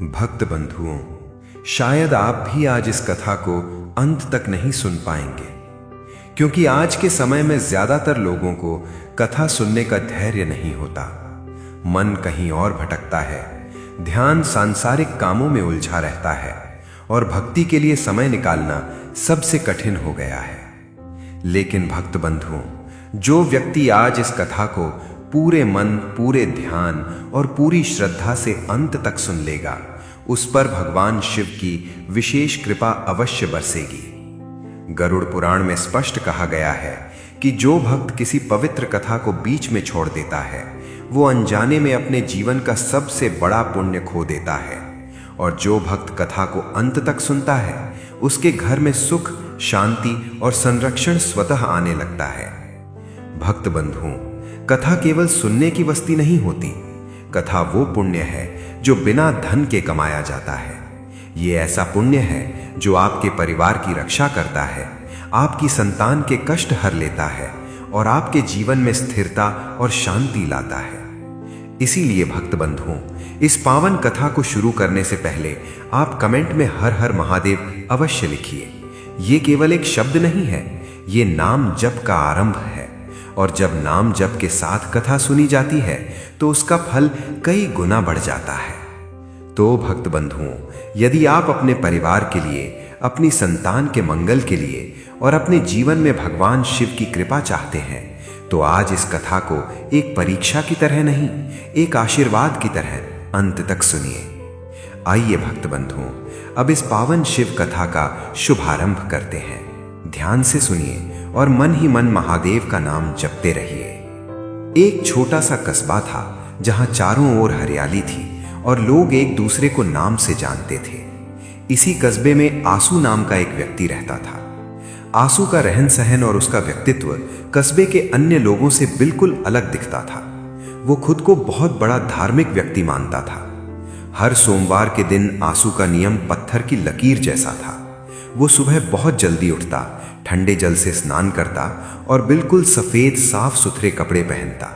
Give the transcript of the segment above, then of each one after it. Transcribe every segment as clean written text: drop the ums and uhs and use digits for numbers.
भक्त बंधुओं, शायद आप भी आज इस कथा को अंत तक नहीं सुन पाएंगे, क्योंकि आज के समय में ज्यादातर लोगों को कथा सुनने का धैर्य नहीं होता। मन कहीं और भटकता है, ध्यान सांसारिक कामों में उलझा रहता है और भक्ति के लिए समय निकालना सबसे कठिन हो गया है। लेकिन भक्त बंधुओं, जो व्यक्ति आज इस कथा को पूरे मन, पूरे ध्यान और पूरी श्रद्धा से अंत तक सुन लेगा, उस पर भगवान शिव की विशेष कृपा अवश्य बरसेगी। गरुड़ पुराण में स्पष्ट कहा गया है कि जो भक्त किसी पवित्र कथा को बीच में छोड़ देता है, वो अनजाने में अपने जीवन का सबसे बड़ा पुण्य खो देता है। और जो भक्त कथा को अंत तक सुनता है, उसके घर में सुख, शांति और संरक्षण स्वतः आने लगता है। भक्त बंधुओं, कथा केवल सुनने की वस्ती नहीं होती। कथा वो पुण्य है जो बिना धन के कमाया जाता है। ये ऐसा पुण्य है जो आपके परिवार की रक्षा करता है, आपकी संतान के कष्ट हर लेता है और आपके जीवन में स्थिरता और शांति लाता है। इसीलिए भक्त बंधुओं, इस पावन कथा को शुरू करने से पहले आप कमेंट में हर हर महादेव अवश्य लिखिए। ये केवल एक शब्द नहीं है, ये नाम जप का आरंभ है। और जब नाम जप के साथ कथा सुनी जाती है तो उसका फल कई गुना बढ़ जाता है। तो भक्त बंधुओं, यदि आप अपने परिवार के लिए, अपनी संतान के मंगल के लिए और अपने जीवन में भगवान शिव की कृपा चाहते हैं, तो आज इस कथा को एक परीक्षा की तरह नहीं, एक आशीर्वाद की तरह अंत तक सुनिए। आइए भक्त बंधुओं, अब इस पावन शिव कथा का शुभारंभ करते हैं। ध्यान से सुनिए और मन ही मन महादेव का नाम जपते रहिए। एक छोटा सा कस्बा था जहां चारों ओर हरियाली थी और लोग एक दूसरे को नाम से जानते थे। इसी कस्बे में आसू नाम का एक व्यक्ति रहता था। आसू का रहन सहन और उसका व्यक्तित्व कस्बे के अन्य लोगों से बिल्कुल अलग दिखता था। वो खुद को बहुत बड़ा धार्मिक व्यक्ति मानता था। हर सोमवार के दिन आसू का नियम पत्थर की लकीर जैसा था। वो सुबह बहुत जल्दी उठता, ठंडे जल से स्नान करता और बिल्कुल सफेद साफ सुथरे कपड़े पहनता।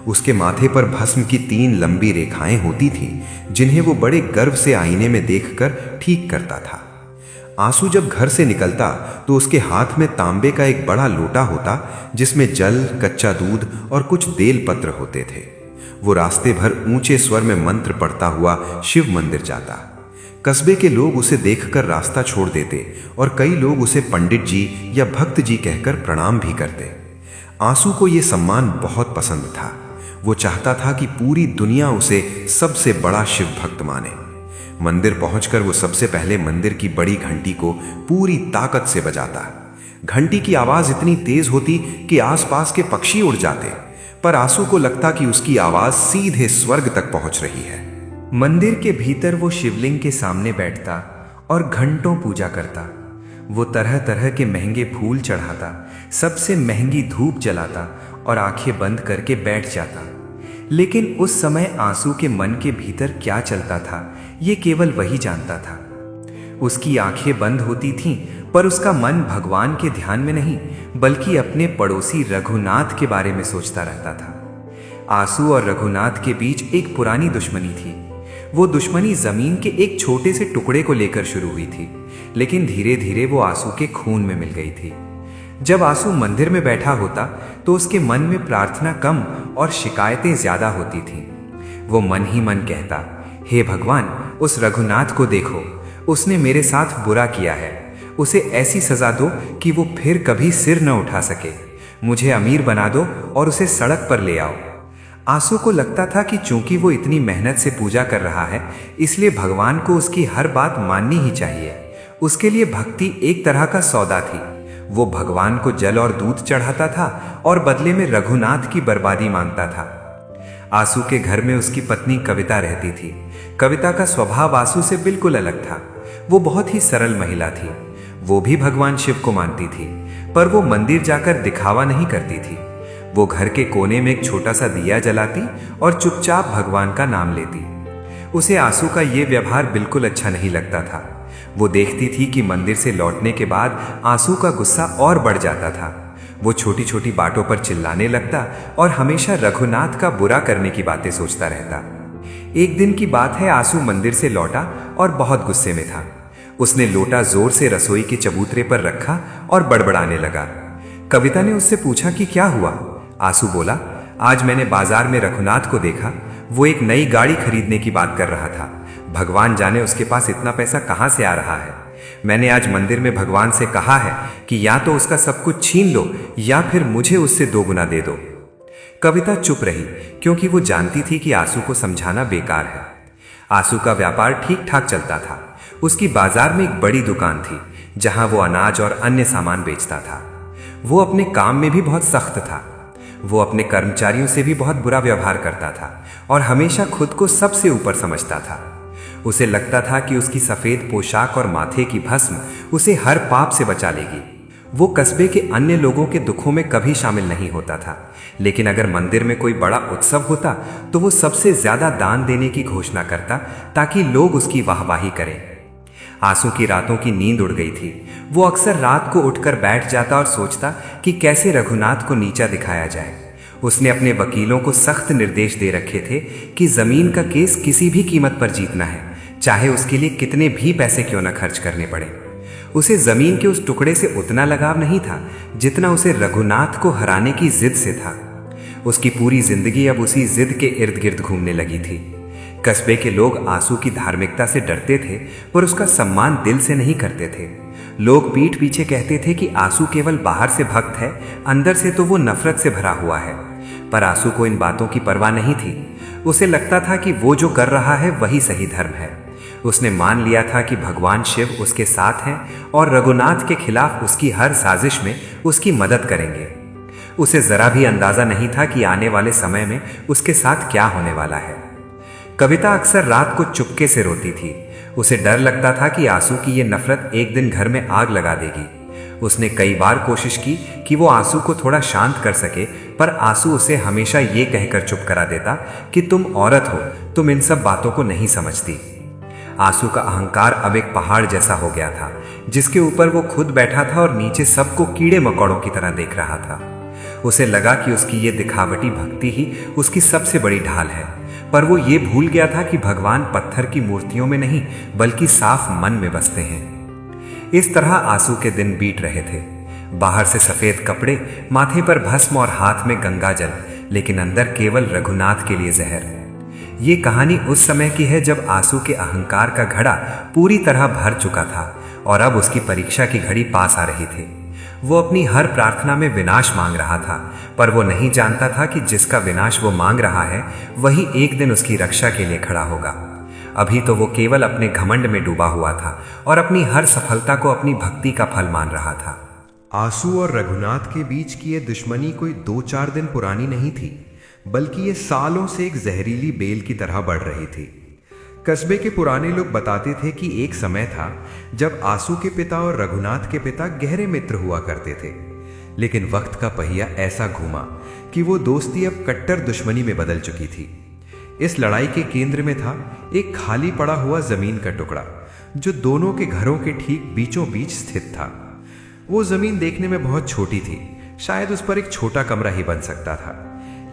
उसके माथे पर भस्म की 3 लंबी रेखाएं होती थीं, जिन्हें वो बड़े गर्व से आईने में देखकर ठीक करता था। आंसू जब घर से निकलता तो उसके हाथ में तांबे का एक बड़ा लोटा होता, जिसमें जल, कच्चा दूध और कुछ बेल पत्र होते थे। वो रास्ते भर ऊंचे स्वर में मंत्र पढ़ता हुआ शिव मंदिर जाता। कस्बे के लोग उसे देखकर रास्ता छोड़ देते और कई लोग उसे पंडित जी या भक्त जी कहकर प्रणाम भी करते। आंसू को यह सम्मान बहुत पसंद था। वो चाहता था कि पूरी दुनिया उसे सबसे बड़ा शिव भक्त माने। मंदिर पहुंचकर वो सबसे पहले मंदिर की बड़ी घंटी को पूरी ताकत से बजाता। घंटी की आवाज इतनी तेज होती कि आसपास के पक्षी उड़ जाते, पर आंसू को लगता कि उसकी आवाज सीधे स्वर्ग तक पहुंच रही है। मंदिर के भीतर वो शिवलिंग के सामने बैठता और घंटों पूजा करता। वो तरह तरह के महंगे फूल चढ़ाता, सबसे महंगी धूप जलाता और आंखें बंद करके बैठ जाता। लेकिन उस समय आंसू के मन के भीतर क्या चलता था, ये केवल वही जानता था। उसकी आंखें बंद होती थीं, पर उसका मन भगवान के ध्यान में नहीं, बल्कि अपने पड़ोसी रघुनाथ के बारे में सोचता रहता था। आंसू और रघुनाथ के बीच एक पुरानी दुश्मनी थी। वो दुश्मनी जमीन के एक छोटे से टुकड़े को लेकर शुरू हुई थी, लेकिन धीरे धीरे वो आंसू के खून में मिल गई थी। जब आंसू मंदिर में बैठा होता तो उसके मन में प्रार्थना कम और शिकायतें ज्यादा होती थीं। वो मन ही मन कहता, हे भगवान, उस रघुनाथ को देखो, उसने मेरे साथ बुरा किया है। उसे ऐसी सजा दो कि वो फिर कभी सिर न उठा सके। मुझे अमीर बना दो और उसे सड़क पर ले आओ। आंसू को लगता था कि चूंकि वो इतनी मेहनत से पूजा कर रहा है, इसलिए भगवान को उसकी हर बात माननी ही चाहिए। उसके लिए भक्ति एक तरह का सौदा थी। वो भगवान को जल और दूध चढ़ाता था और बदले में रघुनाथ की बर्बादी मांगता था। आंसू के घर में उसकी पत्नी कविता रहती थी। कविता का स्वभाव आंसू से बिल्कुल अलग था। वो बहुत ही सरल महिला थी। वो भी भगवान शिव को मानती थी, पर वो मंदिर जाकर दिखावा नहीं करती थी। वो घर के कोने में एक छोटा सा दिया जलाती और चुपचाप भगवान का नाम लेती। उसे आंसू का ये व्यवहार बिल्कुल अच्छा नहीं लगता था। वो देखती थी कि मंदिर से लौटने के बाद आंसू का गुस्सा और बढ़ जाता था। वो छोटी छोटी बातों पर चिल्लाने लगता और हमेशा रघुनाथ का बुरा करने की बातें सोचता रहता। एक दिन की बात है, आंसू मंदिर से लौटा और बहुत गुस्से में था। उसने लोटा जोर से रसोई के चबूतरे पर रखा और बड़बड़ाने लगा। कविता ने उससे पूछा कि क्या हुआ। आंसू बोला, आज मैंने बाजार में रघुनाथ को देखा। वो एक नई गाड़ी खरीदने की बात कर रहा था। भगवान जाने उसके पास इतना पैसा कहाँ से आ रहा है। मैंने आज मंदिर में भगवान से कहा है कि या तो उसका सब कुछ छीन लो या फिर मुझे उससे 2 गुना दे दो। कविता चुप रही, क्योंकि वो जानती थी कि आंसू को समझाना बेकार है। आंसू का व्यापार ठीक ठाक चलता था। उसकी बाजार में एक बड़ी दुकान थी जहां वो अनाज और अन्य सामान बेचता था। वो अपने काम में भी बहुत सख्त था। वो अपने कर्मचारियों से भी बहुत बुरा व्यवहार करता था और हमेशा खुद को सबसे ऊपर समझता था। उसे लगता था कि उसकी सफेद पोशाक और माथे की भस्म उसे हर पाप से बचा लेगी। वो कस्बे के अन्य लोगों के दुखों में कभी शामिल नहीं होता था, लेकिन अगर मंदिर में कोई बड़ा उत्सव होता तो वो सबसे ज्यादा दान देने की घोषणा करता ताकि लोग उसकी वाहवाही करें। आंसू की रातों की नींद उड़ गई थी। वो अक्सर रात को उठकर बैठ जाता और सोचता कि कैसे रघुनाथ को नीचा दिखाया जाए। उसने अपने वकीलों को सख्त निर्देश दे रखे थे कि जमीन का केस किसी भी कीमत पर जीतना है, चाहे उसके लिए कितने भी पैसे क्यों न खर्च करने पड़े। उसे जमीन के उस टुकड़े से उतना लगाव नहीं था जितना उसे रघुनाथ को हराने की जिद से था। उसकी पूरी जिंदगी अब उसी जिद के इर्द गिर्द घूमने लगी थी। कस्बे के लोग आंसू की धार्मिकता से डरते थे पर उसका सम्मान दिल से नहीं करते थे। लोग पीठ पीछे कहते थे कि आंसू केवल बाहर से भक्त है, अंदर से तो वो नफरत से भरा हुआ है। पर आंसू को इन बातों की परवाह नहीं थी। उसे लगता था कि वो जो कर रहा है वही सही धर्म है। उसने मान लिया था कि भगवान शिव उसके साथ हैं और रघुनाथ के खिलाफ उसकी हर साजिश में उसकी मदद करेंगे। उसे जरा भी अंदाजा नहीं था कि आने वाले समय में उसके साथ क्या होने वाला है। कविता अक्सर रात को चुपके से रोती थी। उसे डर लगता था कि आंसू की ये नफरत एक दिन घर में आग लगा देगी। उसने कई बार कोशिश की कि वो आंसू को थोड़ा शांत कर सके, पर आंसू उसे हमेशा ये कहकर चुप करा देता कि तुम औरत हो, तुम इन सब बातों को नहीं समझती। आंसू का अहंकार अब एक पहाड़ जैसा हो गया था, जिसके ऊपर वो खुद बैठा था और नीचे सबको कीड़े मकोड़ों की तरह देख रहा था। उसे लगा कि उसकी ये दिखावटी भक्ति ही उसकी सबसे बड़ी ढाल है, पर वो ये भूल गया था कि भगवान पत्थर की मूर्तियों में नहीं बल्कि साफ मन में बसते हैं। इस तरह आंसू के दिन बीत रहे थे। बाहर से सफेद कपड़े, माथे पर भस्म और हाथ में गंगा जल, लेकिन अंदर केवल रघुनाथ के लिए जहर। ये कहानी उस समय की है जब आंसू के अहंकार का घड़ा पूरी तरह भर चुका था और अब उसकी परीक्षा की घड़ी पास आ रही थी। वो अपनी हर प्रार्थना में विनाश मांग रहा था, पर वो नहीं जानता था कि जिसका विनाश वो मांग रहा है वही एक दिन उसकी रक्षा के लिए खड़ा होगा। अभी तो वो केवल अपने घमंड में डूबा हुआ था और अपनी हर सफलता को अपनी भक्ति का फल मान रहा था। आंसू और रघुनाथ के बीच की ये दुश्मनी कोई 2-4 दिन पुरानी नहीं थी, बल्कि ये सालों से एक जहरीली बेल की तरह बढ़ रही थी। कस्बे के पुराने लोग बताते थे कि एक समय था जब आंसू के पिता और रघुनाथ के पिता गहरे मित्र हुआ करते थे, लेकिन वक्त का पहिया ऐसा घूमा कि वो दोस्ती अब कट्टर दुश्मनी में बदल चुकी थी। इस लड़ाई के केंद्र में था एक खाली पड़ा हुआ जमीन का टुकड़ा, जो दोनों के घरों के ठीक बीचों बीच स्थित था। वो जमीन देखने में बहुत छोटी थी, शायद उस पर एक छोटा कमरा ही बन सकता था,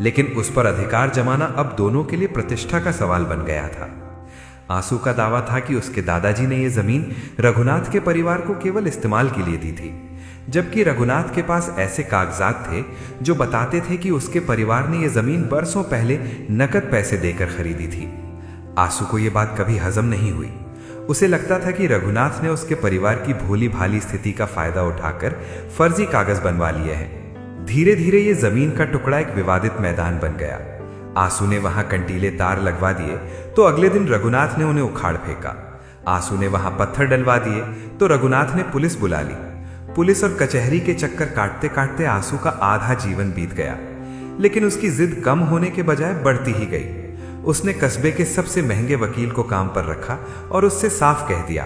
लेकिन उस पर अधिकार जमाना अब दोनों के लिए प्रतिष्ठा का सवाल बन गया था। आंसू का दावा था कि उसके दादाजी ने यह जमीन रघुनाथ के परिवार को केवल इस्तेमाल के लिए दी थी, जबकि रघुनाथ के पास ऐसे कागजात थे जो बताते थे कि उसके परिवार ने यह जमीन बरसों पहले नकद पैसे देकर खरीदी थी। आंसू को यह बात कभी हजम नहीं हुई। उसे लगता था कि रघुनाथ ने उसके परिवार की भोली भाली स्थिति का फायदा उठाकर फर्जी कागज बनवा लिए हैं। धीरे धीरे ये जमीन का टुकड़ा एक विवादित मैदान बन गया। आंसू ने वहां कंटीले तार लगवा दिए तो अगले दिन रघुनाथ ने उन्हें उखाड़ फेंका। आंसू ने वहां पत्थर डलवा दिए तो रघुनाथ ने पुलिस बुला ली। पुलिस और कचहरी के चक्कर काटते काटते आंसू का आधा जीवन बीत गया, लेकिन उसकी जिद कम होने के बजाय बढ़ती ही गई। उसने कस्बे के सबसे महंगे वकील को काम पर रखा और उससे साफ कह दिया,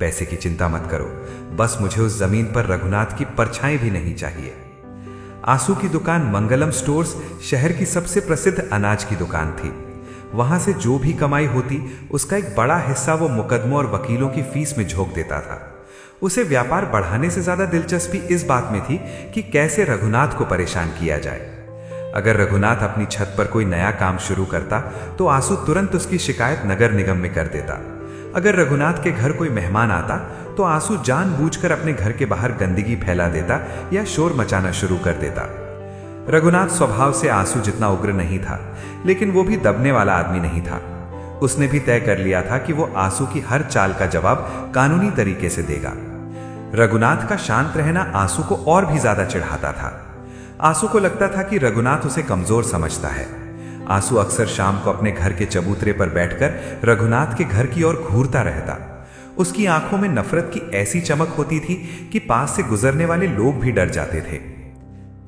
पैसे की चिंता मत करो, बस मुझे उस जमीन पर रघुनाथ की परछाई भी नहीं चाहिए। आंसू की दुकान मंगलम स्टोर्स शहर की सबसे प्रसिद्ध अनाज की दुकान थी। वहां से जो भी कमाई होती उसका एक बड़ा हिस्सा वो मुकदमों और वकीलों की फीस में झोंक देता था। उसे व्यापार बढ़ाने से ज्यादा दिलचस्पी इस बात में थी कि कैसे रघुनाथ को परेशान किया जाए। अगर रघुनाथ अपनी छत पर कोई नया काम शुरू करता तो आंसू तुरंत उसकी शिकायत नगर निगम में कर देता। अगर रघुनाथ के घर कोई मेहमान आता तो आंसू जानबूझकर अपने घर के बाहर गंदगी फैला देता या शोर मचाना शुरू कर देता। रघुनाथ स्वभाव से आंसू जितना उग्र नहीं था, लेकिन वो भी दबने वाला आदमी नहीं था। उसने भी तय कर लिया था कि वो आंसू की हर चाल का जवाब कानूनी तरीके से देगा। रघुनाथ का शांत रहना आंसू को और भी ज्यादा चिढ़ाता था। आंसू को लगता था कि रघुनाथ उसे कमजोर समझता है। आंसू अक्सर शाम को अपने घर के चबूतरे पर बैठकर रघुनाथ के घर की ओर घूरता रहता। उसकी आंखों में नफरत की ऐसी चमक होती थी कि पास से गुजरने वाले लोग भी डर जाते थे।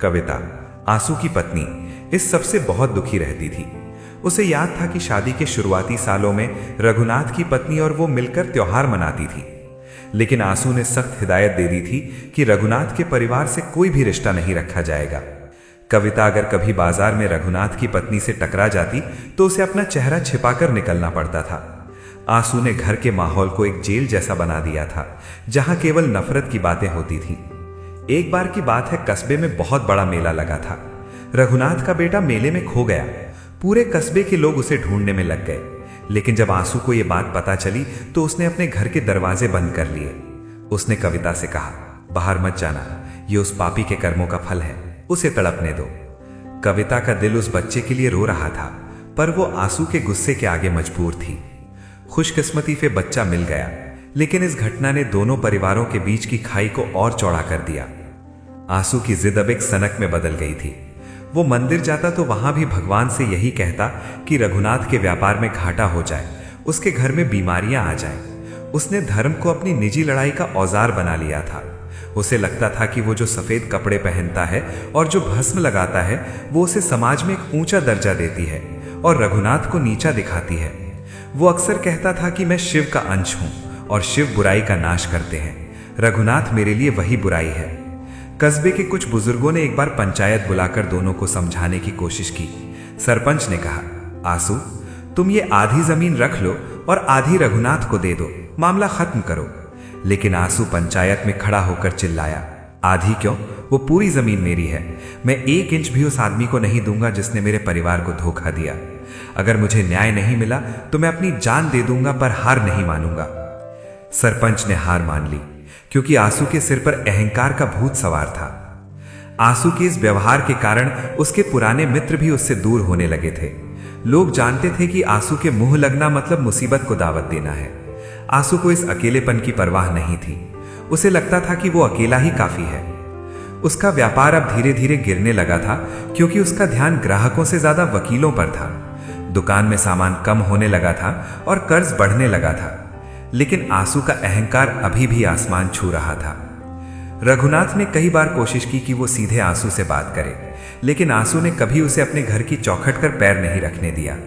कविता, आंसू की पत्नी, इस सबसे बहुत दुखी रहती थी। उसे याद था कि शादी के शुरुआती सालों में रघुनाथ की पत्नी और वो मिलकर त्योहार मनाती थी, लेकिन आंसू ने सख्त हिदायत दे दी थी कि रघुनाथ के परिवार से कोई भी रिश्ता नहीं रखा जाएगा। कविता अगर कभी बाजार में रघुनाथ की पत्नी से टकरा जाती तो उसे अपना चेहरा छिपाकर निकलना पड़ता था। आंसू ने घर के माहौल को एक जेल जैसा बना दिया था, जहां केवल नफरत की बातें होती थीं। एक बार की बात है, कस्बे में बहुत बड़ा मेला लगा था। रघुनाथ का बेटा मेले में खो गया। पूरे कस्बे के लोग उसे ढूंढने में लग गए, लेकिन जब आंसू को यह बात पता चली तो उसने अपने घर के दरवाजे बंद कर लिए। उसने कविता से कहा, बाहर मत जाना, ये उस पापी के कर्मों का फल है, उसे तड़पने दो। कविता का दिल उस बच्चे के लिए रो रहा था, पर वो आंसू के गुस्से के आगे मजबूर थी। खुशकिस्मती से बच्चा मिल गया, लेकिन इस घटना ने दोनों परिवारों के बीच की खाई को और चौड़ा कर दिया। आंसू की जिद अब एक सनक में बदल गई थी। वो मंदिर जाता तो वहां भी भगवान से यही कहता कि रघुनाथ के व्यापार में घाटा हो जाए, उसके घर में बीमारियां आ जाएं। उसने धर्म को अपनी निजी लड़ाई का औजार बना लिया था। उसे लगता था कि वो जो सफेद कपड़े पहनता है और जो भस्म लगाता है, वो उसे समाज में एक ऊंचा दर्जा देती है और रघुनाथ को नीचा दिखाती है। वो अक्सर कहता था कि मैं शिव का अंश हूं और शिव बुराई का नाश करते हैं। रघुनाथ मेरे लिए वही बुराई है। कस्बे के कुछ बुजुर्गों ने एक बार पंचायत बुलाकर दोनों को समझाने की कोशिश की। सरपंच ने कहा, आंसू, तुम ये आधी जमीन रख लो और आधी रघुनाथ को दे दो, मामला खत्म करो। लेकिन आंसू पंचायत में खड़ा होकर चिल्लाया, आधी क्यों, वो पूरी जमीन मेरी है। मैं 1 इंच भी उस आदमी को नहीं दूंगा जिसने मेरे परिवार को धोखा दिया। अगर मुझे न्याय नहीं मिला तो मैं अपनी जान दे दूंगा, पर हार नहीं मानूंगा। सरपंच ने हार मान ली, क्योंकि आंसू के सिर पर अहंकार का भूत सवार था। आंसू के इस व्यवहार के कारण उसके पुराने मित्र भी उससे दूर होने लगे थे। लोग जानते थे कि आंसू के मुंह लगना मतलब मुसीबत को दावत देना है। आंसू को इस अकेलेपन की परवाह नहीं थी। उसे लगता था कि वो अकेला ही काफी है। उसका व्यापार अब धीरे धीरे गिरने लगा था, क्योंकि उसका ध्यान ग्राहकों से ज्यादा वकीलों पर था। दुकान में सामान कम होने लगा था और कर्ज बढ़ने लगा था, लेकिन आंसू का अहंकार अभी भी आसमान छू रहा था। रघुनाथ ने कई बार कोशिश की कि वो सीधे आंसू से बात करे, लेकिन आंसू ने कभी उसे अपने घर की चौखट पर पैर नहीं रखने दिया।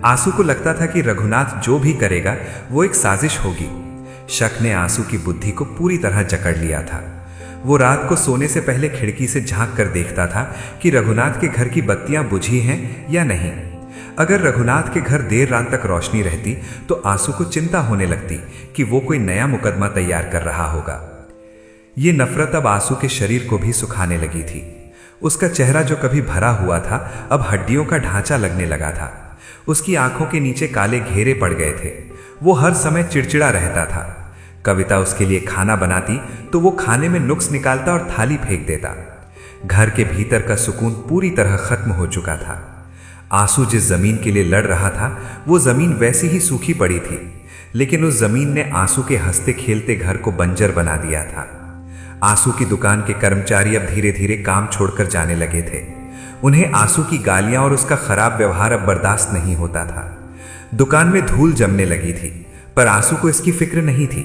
आंसू को लगता था कि रघुनाथ जो भी करेगा वो एक साजिश होगी। शक ने आंसू की बुद्धि को पूरी तरह जकड़ लिया था। वो रात को सोने से पहले खिड़की से झांक कर देखता था कि रघुनाथ के घर की बत्तियां बुझी हैं या नहीं। अगर रघुनाथ के घर देर रात तक रोशनी रहती तो आंसू को चिंता होने लगती कि वो कोई नया मुकदमा तैयार कर रहा होगा। ये नफरत अब आंसू के शरीर को भी सुखाने लगी थी। उसका चेहरा जो कभी भरा हुआ था अब हड्डियों का ढांचा लगने लगा था। उसकी आंखों के नीचे काले घेरे पड़ गए थे। वो हर समय चिड़चिड़ा रहता था। कविता उसके लिए खाना बनाती तो वो खाने में नुक्स निकालता और थाली फेंक देता। घर के भीतर का सुकून पूरी तरह खत्म हो चुका था। आंसू जिस जमीन के लिए लड़ रहा था वो जमीन वैसी ही सूखी पड़ी थी, लेकिन उस जमीन ने आंसू के हंसते खेलते घर को बंजर बना दिया था। आंसू की दुकान के कर्मचारी अब धीरे धीरे काम छोड़कर जाने लगे थे। उन्हें आंसू की गालियां और उसका खराब व्यवहार अब बर्दाश्त नहीं होता था। दुकान में धूल जमने लगी थी, पर आंसू को इसकी फिक्र नहीं थी।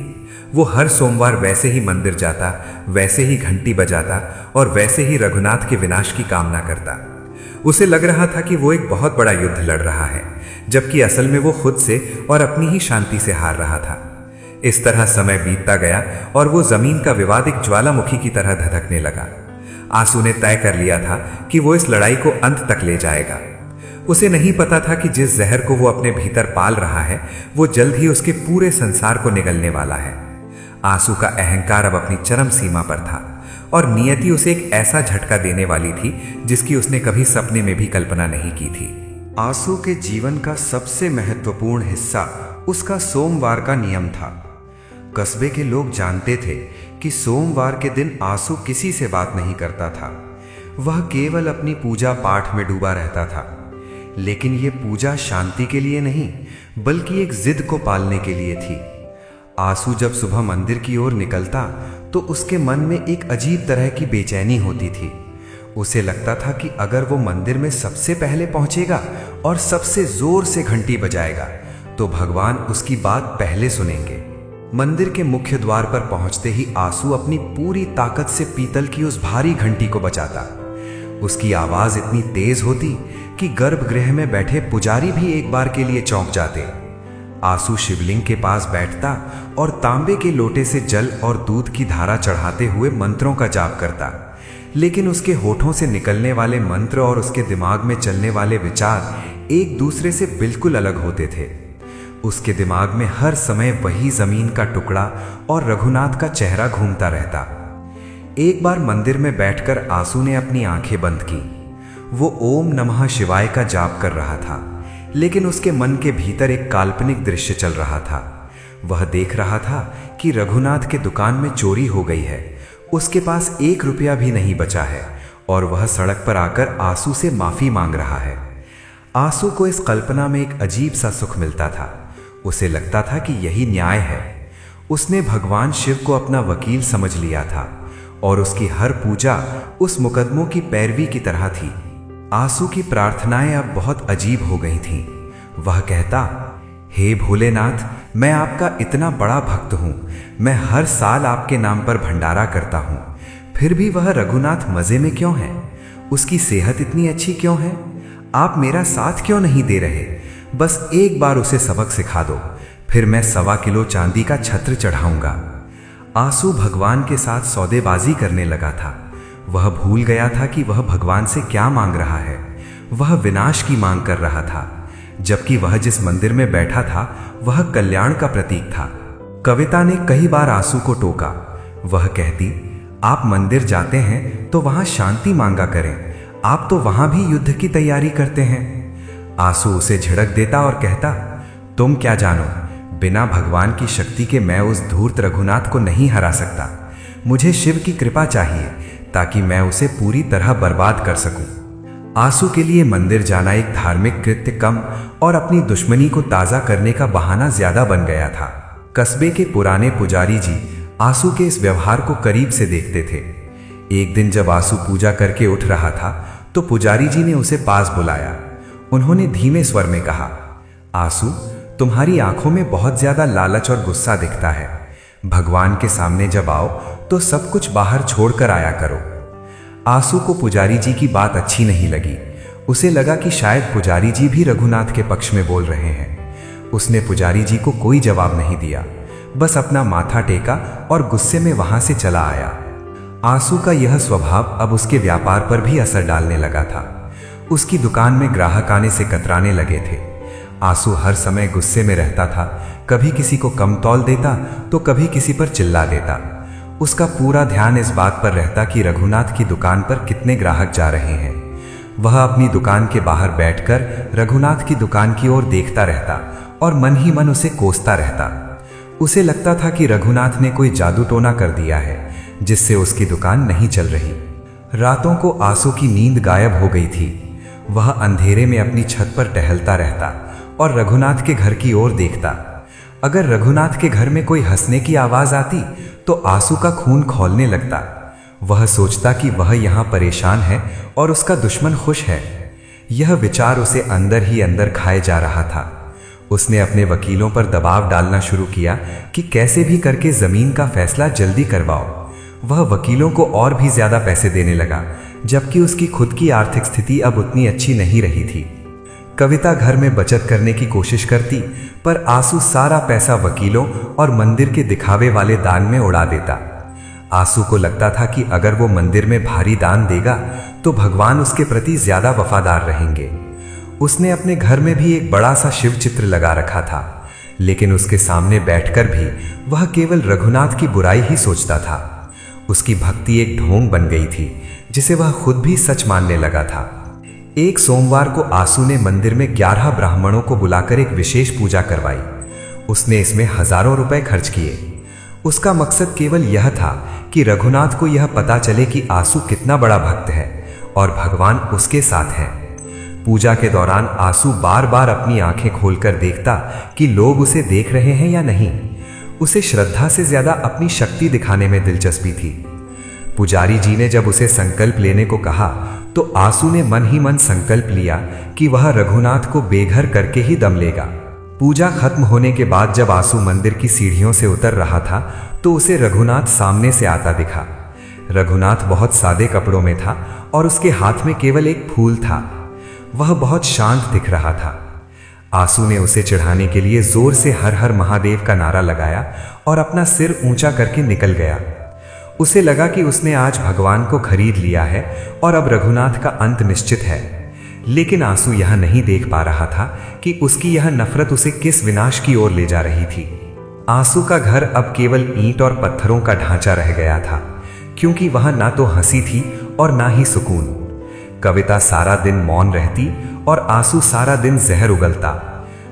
वो हर सोमवार वैसे ही मंदिर जाता, वैसे ही घंटी बजाता और वैसे ही रघुनाथ के विनाश की कामना करता। उसे लग रहा था कि वो एक बहुत बड़ा युद्ध लड़ रहा है, जबकि असल में वो खुद से और अपनी ही शांति से हार रहा था। इस तरह समय बीतता गया और वो जमीन का विवाद एक ज्वालामुखी की तरह धधकने लगा। आंसू ने तय कर लिया था कि वो इस लड़ाई को अंत तक ले जाएगा। उसे नहीं पता था कि जिस जहर को वो अपने भीतर पाल रहा है वो जल्द ही उसके पूरे संसार को निगलने वाला है। आंसू का अहंकार अब अपनी चरम सीमा पर था और नियति उसे एक ऐसा झटका देने वाली थी जिसकी उसने कभी सपने में भी कल्पना नहीं की थी। आसू के जीवन का सबसे महत्वपूर्ण हिस्सा उसका सोमवार का नियम था। कस्बे के लोग जानते थे कि सोमवार के दिन आसू किसी से बात नहीं करता था। वह केवल अपनी पूजा पाठ में डूबा रहता था। लेकिन यह पूजा शांति के लिए नहीं, बल्कि एक जिद को पालने के लिए थी। आसू जब सुबह मंदिर की ओर निकलता तो उसके मन में एक अजीब तरह की बेचैनी होती थी। उसे लगता था कि अगर वो मंदिर में सबसे पहले पहुंचेगा और सबसे जोर से घंटी बजाएगा तो भगवान उसकी बात पहले सुनेंगे। मंदिर के मुख्य द्वार पर पहुंचते ही आसू अपनी पूरी ताकत से पीतल की उस भारी घंटी को बजाता। उसकी आवाज इतनी तेज होती कि गर्भगृह में बैठे पुजारी भी एक बार के लिए चौंक जाते। आसू शिवलिंग के पास बैठता और तांबे के लोटे से जल और दूध की धारा चढ़ाते हुए मंत्रों का जाप करता। लेकिन उसके होठों से निकलने वाले मंत्र और उसके दिमाग में चलने वाले विचार एक दूसरे से बिल्कुल अलग होते थे। उसके दिमाग में हर समय वही जमीन का टुकड़ा और रघुनाथ का चेहरा घूमता रहता। एक बार मंदिर में बैठकर आसू ने अपनी आंखें बंद की। वो ओम नमः शिवाय का जाप कर रहा था, लेकिन उसके मन के भीतर एक काल्पनिक दृश्य चल रहा था। वह देख रहा था कि रघुनाथ के दुकान में चोरी हो गई है। उसके पास 1 रुपया भी नहीं बचा है और वह सड़क पर आकर आसू से माफी मांग रहा है। आसू को इस कल्पना में एक अजीब सा सुख मिलता था। उसे लगता था कि यही न्याय है। उसने भगवान शिव को अपना वकील समझ लिया था और उसकी हर पूजा उस मुकदमों की पैरवी की तरह थी। आसू की प्रार्थनाएं अब बहुत अजीब हो गई थीं। वह कहता, हे भोलेनाथ, मैं आपका इतना बड़ा भक्त हूं। मैं हर साल आपके नाम पर भंडारा करता हूं, फिर भी वह रघुनाथ मजे में क्यों है? उसकी सेहत इतनी अच्छी क्यों है? आप मेरा साथ क्यों नहीं दे रहे? बस एक बार उसे सबक सिखा दो, फिर मैं 1.25 किलो चांदी का छत्र चढ़ाऊंगा। आसू भगवान के साथ सौदेबाजी करने लगा था। वह भूल गया था कि वह भगवान से क्या मांग रहा है। वह विनाश की मांग कर रहा था, जबकि वह जिस मंदिर में बैठा था वह कल्याण का प्रतीक था। कविता ने कई बार आसू को टोका। वह कहती, आप मंदिर जाते हैं तो वहां शांति मांगा करें, आप तो वहां भी युद्ध की तैयारी करते हैं। आसू उसे झिड़क देता और कहता, तुम क्या जानो, बिना भगवान की शक्ति के मैं उस धूर्त रघुनाथ को नहीं हरा सकता। मुझे शिव की कृपा चाहिए ताकि मैं उसे पूरी तरह बर्बाद कर सकूं। आसू के लिए मंदिर जाना एक धार्मिक कृत्य कम और अपनी दुश्मनी को ताज़ा करने का बहाना ज्यादा बन गया था। कस्बे के पुराने पुजारी जी आसू के इस व्यवहार को करीब से देखते थे। एक दिन जब आसू पूजा करके उठ रहा था तो पुजारी जी ने उसे पास बुलाया। उन्होंने धीमे स्वर में कहा, आसू, तुम्हारी आंखों में बहुत ज्यादा लालच और गुस्सा दिखता है। भगवान के सामने जब आओ तो सब कुछ बाहर छोड़कर आया करो। आसू को पुजारी जी की बात अच्छी नहीं लगी। उसे लगा कि शायद पुजारी जी भी रघुनाथ के पक्ष में बोल रहे हैं। उसने पुजारी जी को कोई जवाब नहीं दिया, बस अपना माथा टेका और गुस्से में वहां से चला आया। आसू का यह स्वभाव अब उसके व्यापार पर भी असर डालने लगा था। उसकी दुकान में ग्राहक आने से कतराने लगे थे। आसू हर समय गुस्से में रहता था। कभी किसी को कम तौल देता तो कभी किसी पर चिल्ला देता। उसका पूरा ध्यान इस बात पर रहता कि रघुनाथ की दुकान पर कितने ग्राहक जा रहे हैं। वह अपनी दुकान के बाहर बैठकर रघुनाथ की दुकान की ओर देखता रहता और मन ही मन उसे कोसता रहता। उसे लगता था कि रघुनाथ ने कोई जादू टोना कर दिया है जिससे उसकी दुकान नहीं चल रही। रातों को आसू की नींद गायब हो गई थी। वह अंधेरे में अपनी छत पर टहलता रहता और रघुनाथ के घर की ओर देखता। अगर रघुनाथ के घर में कोई हंसने की आवाज आती तो आसू का खून खौलने लगता। वह सोचता कि वह यहाँ परेशान है और उसका दुश्मन खुश है। यह विचार उसे अंदर ही अंदर खाए जा रहा था। उसने अपने वकीलों पर दबाव डालना शुरू किया कि कैसे भी करके जमीन का फैसला जल्दी करवाओ। वह वकीलों को और भी ज्यादा पैसे देने लगा, जबकि उसकी खुद की आर्थिक स्थिति अब उतनी अच्छी नहीं रही थी। कविता घर में बचत करने की कोशिश करती, पर आसू सारा पैसा वकीलों और मंदिर के दिखावे वाले दान में उड़ा देता। आसू को लगता था कि अगर वो मंदिर में भारी दान देगा तो भगवान उसके प्रति ज्यादा वफादार रहेंगे। उसने अपने घर में भी एक बड़ा सा शिव चित्र लगा रखा था, लेकिन उसके सामने बैठकर भी वह केवल रघुनाथ की बुराई ही सोचता था। उसकी भक्ति एक ढोंग बन गई थी जिसे वह खुद भी सच मानने लगा था। एक सोमवार को आंसू ने मंदिर में 11 ब्राह्मणों को बुलाकर एक विशेष पूजा करवाई। उसने इसमें हजारों रुपए खर्च किए। उसका मकसद केवल यह था कि रघुनाथ को यह पता चले कि आंसू कितना बड़ा भक्त है और भगवान उसके साथ हैं। पूजा के दौरान आंसू बार बार अपनी आंखें खोलकर देखता कि लोग उसे देख रहे हैं या नहीं। उसे श्रद्धा से ज्यादा अपनी शक्ति दिखाने में दिलचस्पी थी। पुजारी जी ने जब उसे संकल्प लेने को कहा तो आंसू ने मन ही मन संकल्प लिया कि वह रघुनाथ को बेघर करके ही दम लेगा। पूजा खत्म होने के बाद जब आंसू मंदिर की सीढ़ियों से उतर रहा था तो उसे रघुनाथ सामने से आता दिखा। रघुनाथ बहुत सादे कपड़ों में था और उसके हाथ में केवल एक फूल था। वह बहुत शांत दिख रहा था। आंसू ने उसे चढ़ाने के लिए जोर से हर हर महादेव का नारा लगाया और अपना सिर ऊंचा करके निकल गया। उसे लगा कि उसने आज भगवान को खरीद लिया है और अब रघुनाथ का अंत निश्चित है। लेकिन आंसू यह नहीं देख पा रहा था कि उसकी यह नफरत उसे किस विनाश की ओर ले जा रही थी। आंसू का घर अब केवल ईंट और पत्थरों का ढांचा रह गया था, क्योंकि वहां ना तो हंसी थी और ना ही सुकून। कविता सारा दिन मौन रहती और आंसू सारा दिन जहर उगलता।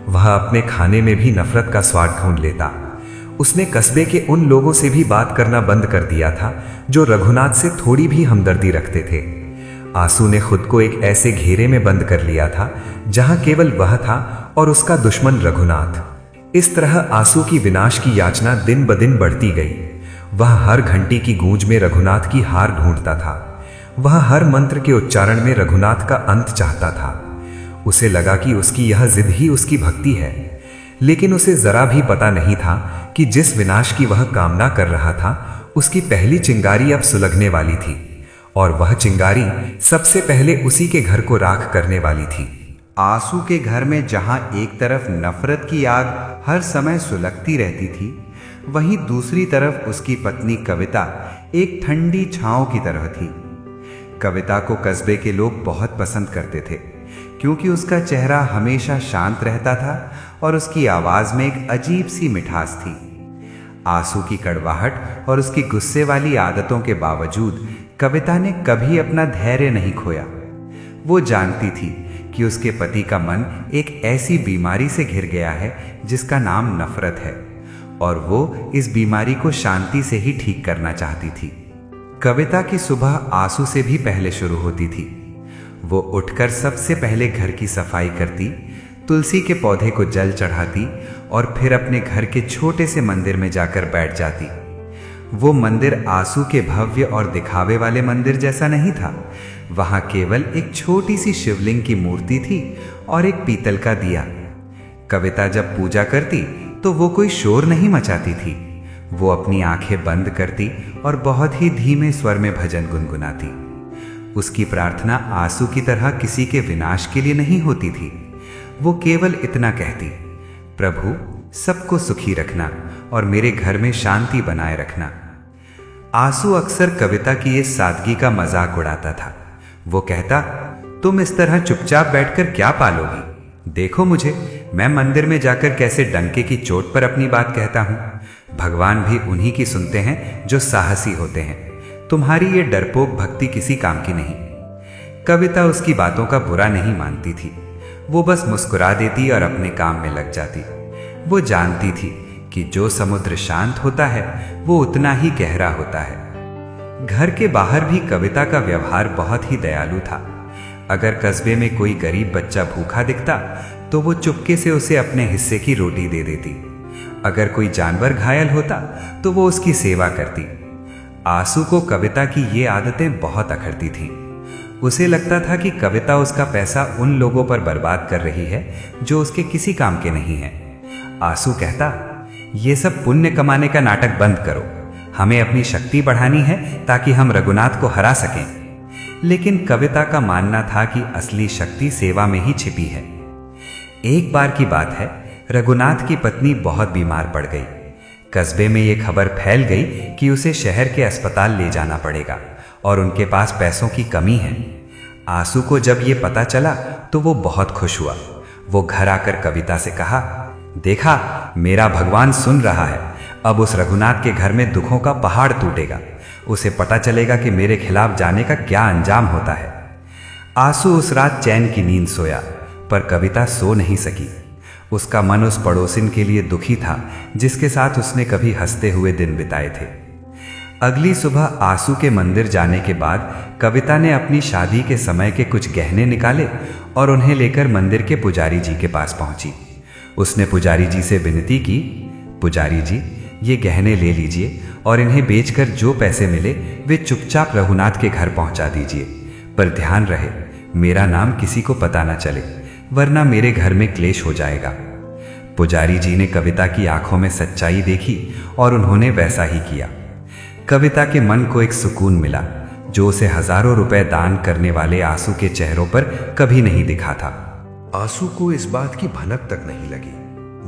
वह अपने खाने में भी नफरत का स्वाद ढूंढ लेता। उसने कस्बे के उन लोगों से भी बात करना बंद कर दिया था जो रघुनाथ से थोड़ी भी हमदर्दी रखते थे। आंसू ने खुद को एक ऐसे घेरे में बंद कर लिया था जहां केवल वह था और उसका दुश्मन रघुनाथ। इस तरह आंसू की विनाश की याचना दिन ब दिन बढ़ती गई। वह हर घंटी की गूंज में रघुनाथ की हार ढूंढता था। वह हर मंत्र के उच्चारण में रघुनाथ का अंत चाहता था। उसे लगा कि उसकी यह जिद ही उसकी भक्ति है, लेकिन उसे जरा भी पता नहीं था कि जिस विनाश की वह कामना कर रहा था उसकी पहली चिंगारी अब सुलगने वाली थी, और वह चिंगारी सबसे पहले उसी के घर को राख करने वाली थी। आंसू के घर में जहां एक तरफ नफरत की आग हर समय सुलगती रहती थी, वहीं दूसरी तरफ उसकी पत्नी कविता एक ठंडी छांव की तरह थी। कविता को कस्बे के लोग बहुत पसंद करते थे, क्योंकि उसका चेहरा हमेशा शांत रहता था और उसकी आवाज में एक अजीब सी मिठास थी। आंसू की कड़वाहट और उसकी गुस्से वाली आदतों के बावजूद कविता ने कभी अपना धैर्य नहीं खोया। वो जानती थी कि उसके पति का मन एक ऐसी बीमारी से घिर गया है जिसका नाम नफरत है, और वो इस बीमारी को शांति से ही ठीक करना चाहती थी। कविता की सुबह आंसू से भी पहले शुरू होती थी। वो उठकर सबसे पहले घर की सफाई करती, तुलसी के पौधे को जल चढ़ाती और फिर अपने घर के छोटे से मंदिर में जाकर बैठ जाती। वो मंदिर आंसू के भव्य और दिखावे वाले मंदिर जैसा नहीं था। वहां केवल एक छोटी सी शिवलिंग की मूर्ति थी और एक पीतल का दिया। कविता जब पूजा करती तो वो कोई शोर नहीं मचाती थी। वो अपनी आंखें बंद करती और बहुत ही धीमे स्वर में भजन गुनगुनाती। उसकी प्रार्थना आंसू की तरह किसी के विनाश के लिए नहीं होती थी। वो केवल इतना कहती, प्रभु सबको सुखी रखना और मेरे घर में शांति बनाए रखना। आंसू अक्सर कविता की इस सादगी का मजाक उड़ाता था। वो कहता, तुम इस तरह चुपचाप बैठकर क्या पालोगी? देखो मुझे, मैं मंदिर में जाकर कैसे डंके की चोट पर अपनी बात कहता हूं। भगवान भी उन्हीं की सुनते हैं जो साहसी होते हैं। तुम्हारी ये डरपोक भक्ति किसी काम की नहीं। कविता उसकी बातों का बुरा नहीं मानती थी। वो बस मुस्कुरा देती और अपने काम में लग जाती। वो जानती थी कि जो समुद्र शांत होता है वो उतना ही गहरा होता है। घर के बाहर भी कविता का व्यवहार बहुत ही दयालु था। अगर कस्बे में कोई गरीब बच्चा भूखा दिखता तो वो चुपके से उसे अपने हिस्से की रोटी दे देती। अगर कोई जानवर घायल होता तो वो उसकी सेवा करती। आंसू को कविता की ये आदतें बहुत अखरती थीं। उसे लगता था कि कविता उसका पैसा उन लोगों पर बर्बाद कर रही है जो उसके किसी काम के नहीं हैं। आंसू कहता, ये सब पुण्य कमाने का नाटक बंद करो। हमें अपनी शक्ति बढ़ानी है ताकि हम रघुनाथ को हरा सकें। लेकिन कविता का मानना था कि असली शक्ति सेवा में ही छिपी है। एक बार की बात है, रघुनाथ की पत्नी बहुत बीमार पड़ गई। कस्बे में यह खबर फैल गई कि उसे शहर के अस्पताल ले जाना पड़ेगा और उनके पास पैसों की कमी है। आंसू को जब ये पता चला तो वो बहुत खुश हुआ। वो घर आकर कविता से कहा, देखा, मेरा भगवान सुन रहा है। अब उस रघुनाथ के घर में दुखों का पहाड़ टूटेगा। उसे पता चलेगा कि मेरे खिलाफ जाने का क्या अंजाम होता है। आंसू उस रात चैन की नींद सोया, पर कविता सो नहीं सकी। उसका मन उस पड़ोसिन के लिए दुखी था जिसके साथ उसने कभी हंसते हुए दिन बिताए थे। अगली सुबह आंसू के मंदिर जाने के बाद कविता ने अपनी शादी के समय के कुछ गहने निकाले और उन्हें लेकर मंदिर के पुजारी जी के पास पहुंची। उसने पुजारी जी से विनती की, पुजारी जी, ये गहने ले लीजिए और इन्हें बेचकर जो पैसे मिले वे चुपचाप रघुनाथ के घर पहुंचा दीजिए, पर ध्यान रहे मेरा नाम किसी को पता न चले, वरना मेरे घर में क्लेश हो जाएगा। पुजारी जी ने कविता की आंखों में सच्चाई देखी और उन्होंने वैसा ही किया। कविता के मन को एक सुकून मिला जो उसे हजारों रुपए दान करने वाले आंसू के चेहरों पर कभी नहीं दिखा था। आंसू को इस बात की भनक तक नहीं लगी।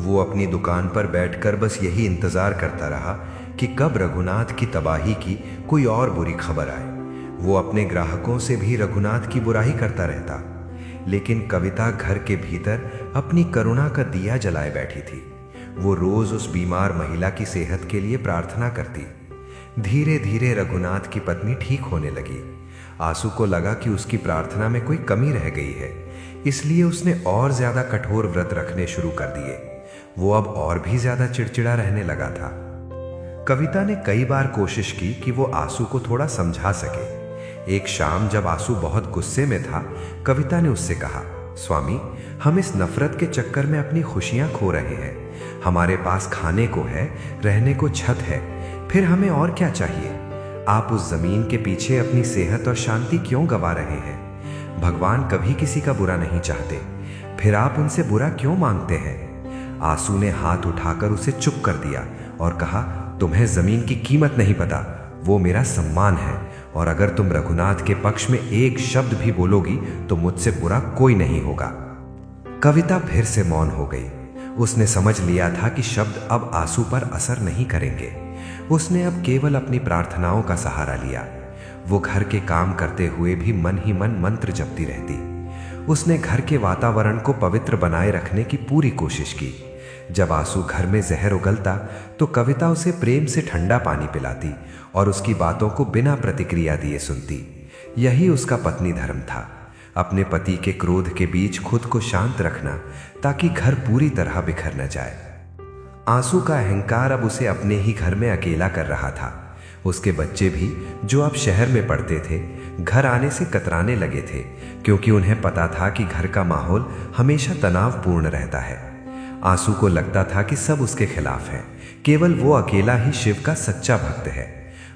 वो अपनी दुकान पर बैठकर बस यही इंतजार करता रहा कि कब रघुनाथ की तबाही की कोई और बुरी खबर आए। वो अपने ग्राहकों से भी रघुनाथ की बुराई करता रहता, लेकिन कविता घर के भीतर अपनी करुणा का दिया जलाए बैठी थी। वो रोज उस बीमार महिला की सेहत के लिए प्रार्थना करती। धीरे धीरे रघुनाथ की पत्नी ठीक होने लगी। आंसू को लगा कि उसकी प्रार्थना में कोई कमी रह गई है, इसलिए उसने और ज्यादा कठोर व्रत रखने शुरू कर दिए। वो अब और भी ज्यादा चिड़चिड़ा रहने लगा था। कविता ने कई बार कोशिश की कि वो आंसू को थोड़ा समझा सके। एक शाम जब आंसू बहुत गुस्से में था, कविता ने उससे कहा, स्वामी, हम इस नफरत के चक्कर में अपनी खुशियां खो रहे हैं। हमारे पास खाने को है, रहने को छत है, फिर हमें और क्या चाहिए? आप उस जमीन के पीछे अपनी सेहत और शांति क्यों गंवा रहे हैं? भगवान कभी किसी का बुरा नहीं चाहते, फिर आप उनसे बुरा क्यों मांगते हैं? आंसू ने हाथ उठाकर उसे चुप कर दिया और कहा, तुम्हें जमीन की कीमत नहीं पता, वो मेरा सम्मान है, और अगर तुम रघुनाथ के पक्ष में एक शब्द भी बोलोगी तो मुझसे बुरा कोई नहीं होगा। कविता फिर से मौन हो गई। उसने समझ लिया था कि शब्द अब आंसू पर असर नहीं करेंगे। उसने अब केवल अपनी प्रार्थनाओं का सहारा लिया। वो घर के काम करते हुए भी मन ही मन मंत्र जपती रहती। उसने घर के वातावरण को पवित्र बनाए रखने की पूरी कोशिश की। जब आंसू घर में जहर उगलता तो कविता उसे प्रेम से ठंडा पानी पिलाती और उसकी बातों को बिना प्रतिक्रिया दिए सुनती। यही उसका पत्नी धर्म था, अपने पति के क्रोध के बीच खुद को शांत रखना ताकि घर पूरी तरह बिखर न जाए। आंसू का अहंकार अब उसे अपने ही घर में अकेला कर रहा था। उसके बच्चे भी, जो अब शहर में पढ़ते थे, घर आने से कतराने लगे थे, क्योंकि उन्हें पता था कि घर का माहौल हमेशा तनावपूर्ण रहता है। आंसू को लगता था कि सब उसके खिलाफ हैं, केवल वो अकेला ही शिव का सच्चा भक्त है।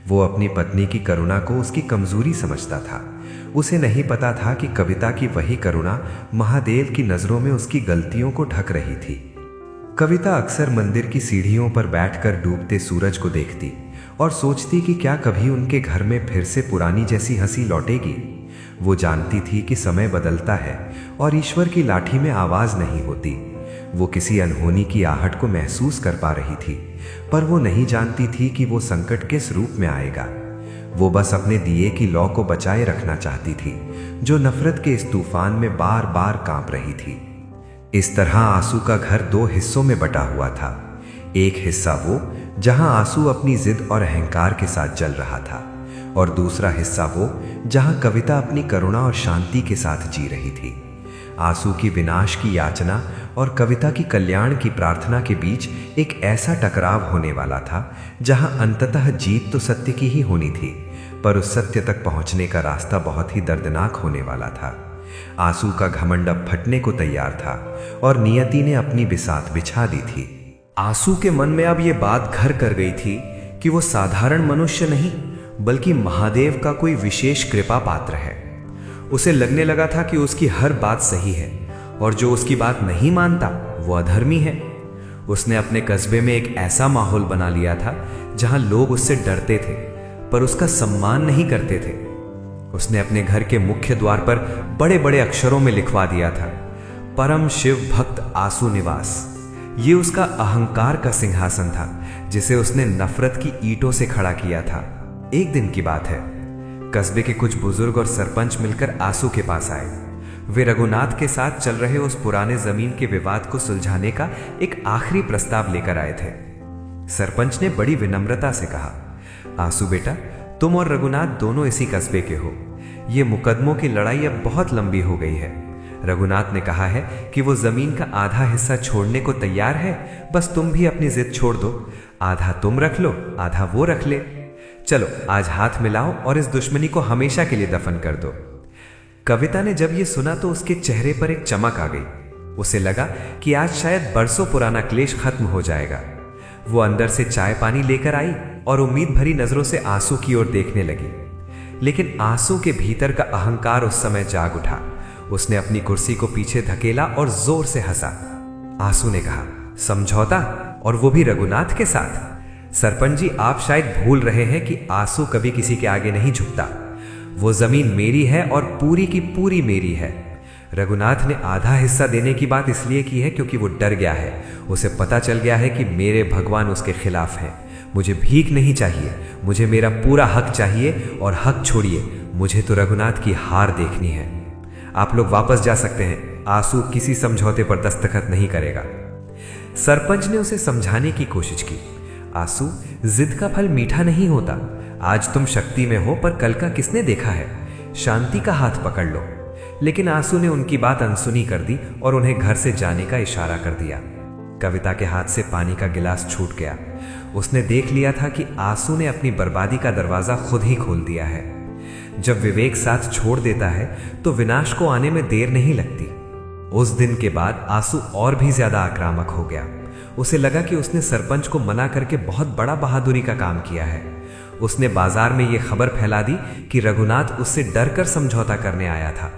वो अपनी पत्नी की करुणा को उसकी कमजोरी समझता था। उसे नहीं पता था कि कविता की वही करुणा महादेव की नजरों में उसकी गलतियों को ढक रही थी। कविता अक्सर मंदिर की सीढ़ियों पर बैठकर डूबते सूरज को देखती और सोचती कि क्या कभी उनके घर में फिर से पुरानी जैसी हंसी लौटेगी। वो जानती थी कि समय बदलता है और ईश्वर की लाठी में आवाज नहीं होती। वो किसी अनहोनी की आहट को महसूस कर पा रही थी, पर वो नहीं जानती थी कि वो संकट किस रूप में आएगा। वो बस अपने दिए की लौ को बचाए रखना चाहती थी, जो नफरत के इस तूफान में बार बार कांप रही थी। इस तरह आंसू का घर दो हिस्सों में बटा हुआ था। एक हिस्सा वो जहां आंसू अपनी जिद और अहंकार के साथ जल रहा था, और दूसरा हिस्सा वो जहां कविता अपनी करुणा और शांति के साथ जी रही थी। आंसू की विनाश की याचना और कविता की कल्याण की प्रार्थना के बीच एक ऐसा टकराव होने वाला था जहां अंततः जीत तो सत्य की ही होनी थी, पर उस सत्य तक पहुंचने का रास्ता बहुत ही दर्दनाक होने वाला था। आंसू का घमंड अब फटने को तैयार था और नियति ने अपनी बिसात बिछा दी थी। आंसू के मन में अब यह बात घर कर गई थी कि वो साधारण मनुष्य नहीं, बल्कि महादेव का कोई विशेष कृपा पात्र है। उसे लगने लगा था कि उसकी हर बात सही है और जो उसकी बात नहीं मानता वो अधर्मी है। उसने अपने कस्बे में एक ऐसा माहौल बना लिया था जहां लोग उससे डरते थे पर उसका सम्मान नहीं करते थे। उसने अपने घर के मुख्य द्वार पर बड़े बड़े अक्षरों में लिखवा दिया था, परम शिव भक्त आंसू निवास। ये उसका अहंकार का सिंहासन था जिसे उसने नफरत की ईंटों से खड़ा किया था। एक दिन की बात है, कस्बे के कुछ बुजुर्ग और सरपंच मिलकर आंसू के पास आए। वे रघुनाथ के साथ चल रहे उस पुराने जमीन के विवाद को सुलझाने का एक आखिरी प्रस्ताव लेकर आए थे। सरपंच ने बड़ी विनम्रता से कहा, आंसू बेटा, तुम और रघुनाथ दोनों इसी कस्बे के हो। ये मुकदमों की लड़ाई अब बहुत लंबी हो गई है। रघुनाथ ने कहा है कि वो जमीन का आधा हिस्सा छोड़ने को तैयार है, बस तुम भी अपनी जिद छोड़ दो। आधा तुम रख लो, आधा वो रख ले। चलो आज हाथ मिलाओ और इस दुश्मनी को हमेशा के लिए दफन कर दो। कविता ने जब ये सुना तो उसके चेहरे पर एक चमक आ गई। उसे लगा कि आज शायद बरसों पुराना क्लेश खत्म हो जाएगा। वो अंदर से चाय पानी लेकर आई और उम्मीद भरी नजरों से आंसू की ओर देखने लगी। लेकिन आंसू के भीतर का अहंकार उस समय जाग उठा। उसने अपनी कुर्सी को पीछे धकेला और जोर से हंसा। आंसू ने कहा, समझौता, और वो भी रघुनाथ के साथ? सरपंच जी, आप शायद भूल रहे हैं कि आंसू कभी किसी के आगे नहीं झुकता। वो जमीन मेरी है और पूरी की पूरी मेरी है। रघुनाथ ने आधा हिस्सा देने की बात इसलिए की है क्योंकि वो डर गया है। उसे पता चल गया है कि मेरे भगवान उसके खिलाफ हैं। मुझे भीख नहीं चाहिए, मुझे मेरा पूरा हक चाहिए। और हक छोड़िए, मुझे तो रघुनाथ की हार देखनी है। आप लोग वापस जा सकते हैं। आंसू किसी समझौते पर दस्तखत नहीं करेगा। सरपंच ने उसे समझाने की कोशिश की। आंसू, जिद का फल मीठा नहीं होता। आज तुम शक्ति में हो, पर कल का किसने देखा है। शांति का हाथ पकड़ लो। लेकिन आंसू ने उनकी बात अनसुनी कर दी और उन्हें घर से जाने का इशारा कर दिया। कविता के हाथ से पानी का गिलास छूट गया। उसने देख लिया था कि आंसू ने अपनी बर्बादी का दरवाजा खुद ही खोल दिया है। जब विवेक साथ छोड़ देता है तो विनाश को आने में देर नहीं लगती। उस दिन के बाद आंसू और भी ज्यादा आक्रामक हो गया। उसे लगा कि उसने सरपंच को मना करके बहुत बड़ा बहादुरी का काम किया है। उसने बाजार में यह खबर फैला दी कि रघुनाथ उससे डरकर समझौता करने आया था।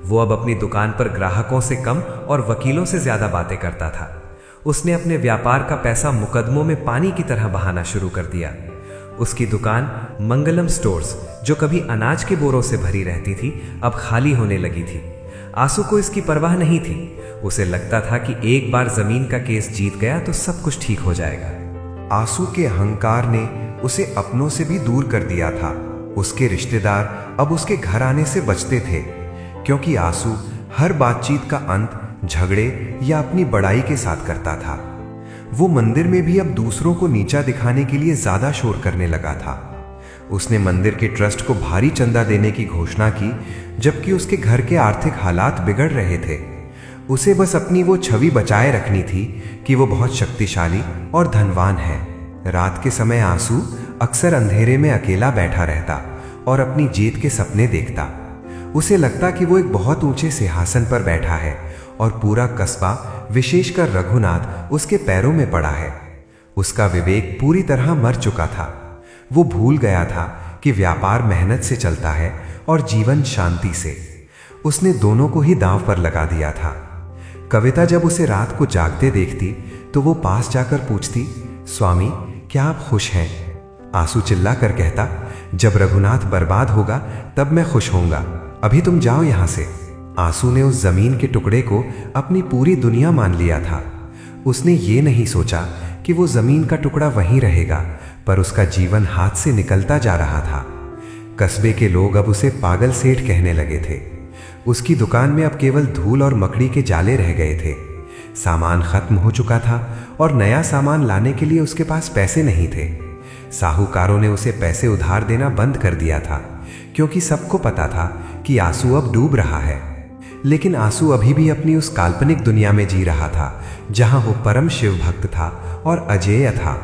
वो अब अपनी दुकान पर ग्राहकों से कम और वकीलों से ज्यादा बातें करता था। उसने अपने व्यापार का पैसा मुकदमों में पानी की तरह बहाना शुरू कर दिया। उसकी दुकान मंगलम स्टोर्स, जो कभी अनाज के बोरों से भरी रहती थी, अब खाली होने लगी थी। आंसू को इसकी परवाह नहीं थी। उसे लगता था कि एक बार जमीन का केस जीत गया तो सब कुछ ठीक हो जाएगा। आंसू के अहंकार ने उसे अपनों से भी दूर कर दिया था। उसके रिश्तेदार अब उसके घर आने से बचते थे, क्योंकि आंसू हर बातचीत का अंत झगड़े या अपनी बड़ाई के साथ करता था। वो मंदिर में भी अब दूसरों को नीचा दिखाने के लिए ज्यादा शोर करने लगा था। उसने मंदिर के ट्रस्ट को भारी चंदा देने की घोषणा की, जबकि उसके घर के आर्थिक हालात बिगड़ रहे थे। उसे बस अपनी वो छवि बचाए रखनी थी कि वो बहुत शक्तिशाली और धनवान है। रात के समय आंसू अक्सर अंधेरे में अकेला बैठा रहता और अपनी जीत के सपने देखता। उसे लगता कि वो एक बहुत ऊंचे सिंहासन पर बैठा है और पूरा कस्बा, विशेषकर रघुनाथ, उसके पैरों में पड़ा है। उसका विवेक पूरी तरह मर चुका था। वो भूल गया था कि व्यापार मेहनत से चलता है और जीवन शांति से। उसने दोनों को ही दांव पर लगा दिया था। कविता जब उसे रात को जागते देखती तो वो पास जाकर पूछती, स्वामी, क्या आप खुश हैं? आंसू चिल्ला कर कहता, जब रघुनाथ बर्बाद होगा तब मैं खुश होऊंगा। अभी तुम जाओ यहां से। आंसू ने उस जमीन के टुकड़े को अपनी पूरी दुनिया मान लिया था। उसने ये नहीं सोचा कि वो जमीन का टुकड़ा वहीं रहेगा, पर उसका जीवन हाथ से निकलता जा रहा था। कस्बे के लोग अब उसे पागल सेठ कहने लगे थे। उसकी दुकान में अब केवल धूल और मकड़ी के जाले रह गए थे। सामान खत्म हो चुका था और नया सामान लाने के लिए उसके पास पैसे नहीं थे। साहूकारों ने उसे पैसे उधार देना बंद कर दिया था, क्योंकि सबको पता था कि आंसू अब डूब रहा है। लेकिन आंसू अभी भी अपनी उस काल्पनिक दुनिया में जी रहा था जहां वो परम शिव भक्त था और अजेय था।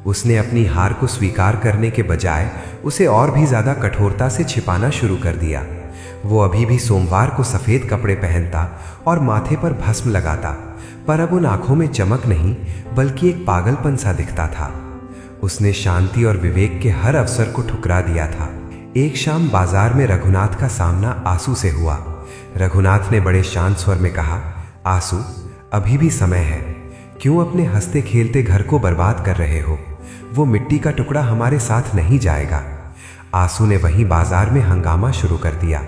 उसने अपनी हार को स्वीकार करने के बजाय उसे और भी ज्यादा कठोरता से छिपाना शुरू कर दिया। वो अभी भी सोमवार को सफेद कपड़े पहनता और माथे पर भस्म लगाता, पर अब उन आंखों में चमक नहीं बल्कि एक पागलपन सा दिखता था। उसने शांति और विवेक के हर अवसर को ठुकरा दिया था। एक शाम बाजार में रघुनाथ का सामना आंसू से हुआ। रघुनाथ ने बड़े शांत स्वर में कहा, आंसू, अभी भी समय है। क्यों अपने हंसते खेलते घर को बर्बाद कर रहे हो? वो मिट्टी का टुकड़ा हमारे साथ नहीं जाएगा। आंसू ने वहीं बाजार में हंगामा शुरू कर दिया।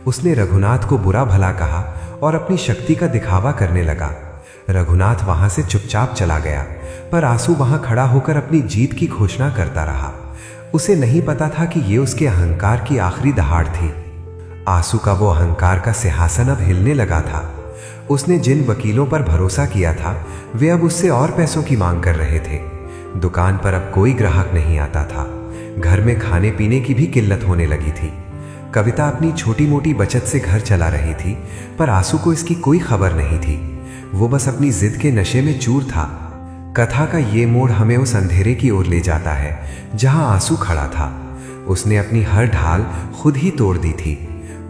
उसने रघुनाथ को बुरा भला कहा और अपनी शक्ति का दिखावा करने लगा। रघुनाथ वहां से चुपचाप चला गया, पर आंसू वहां खड़ा होकर अपनी जीत की घोषणा करता रहा। उसे नहीं पता था कि ये उसके अहंकार की आखिरी दहाड़ थी। आंसू का वो अहंकार का सिंहासन अब हिलने लगा था। उसने जिन वकीलों पर भरोसा किया था वे अब उससे और पैसों की मांग कर रहे थे। दुकान पर अब कोई ग्राहक नहीं आता था। घर में खाने पीने की भी किल्लत होने लगी थी। कविता अपनी छोटी मोटी बचत से घर चला रही थी, पर आंसू को इसकी कोई खबर नहीं थी। वो बस अपनी जिद के नशे में चूर था। कथा का ये मोड़ हमें उस अंधेरे की ओर ले जाता है जहां आंसू खड़ा था। उसने अपनी हर ढाल खुद ही तोड़ दी थी।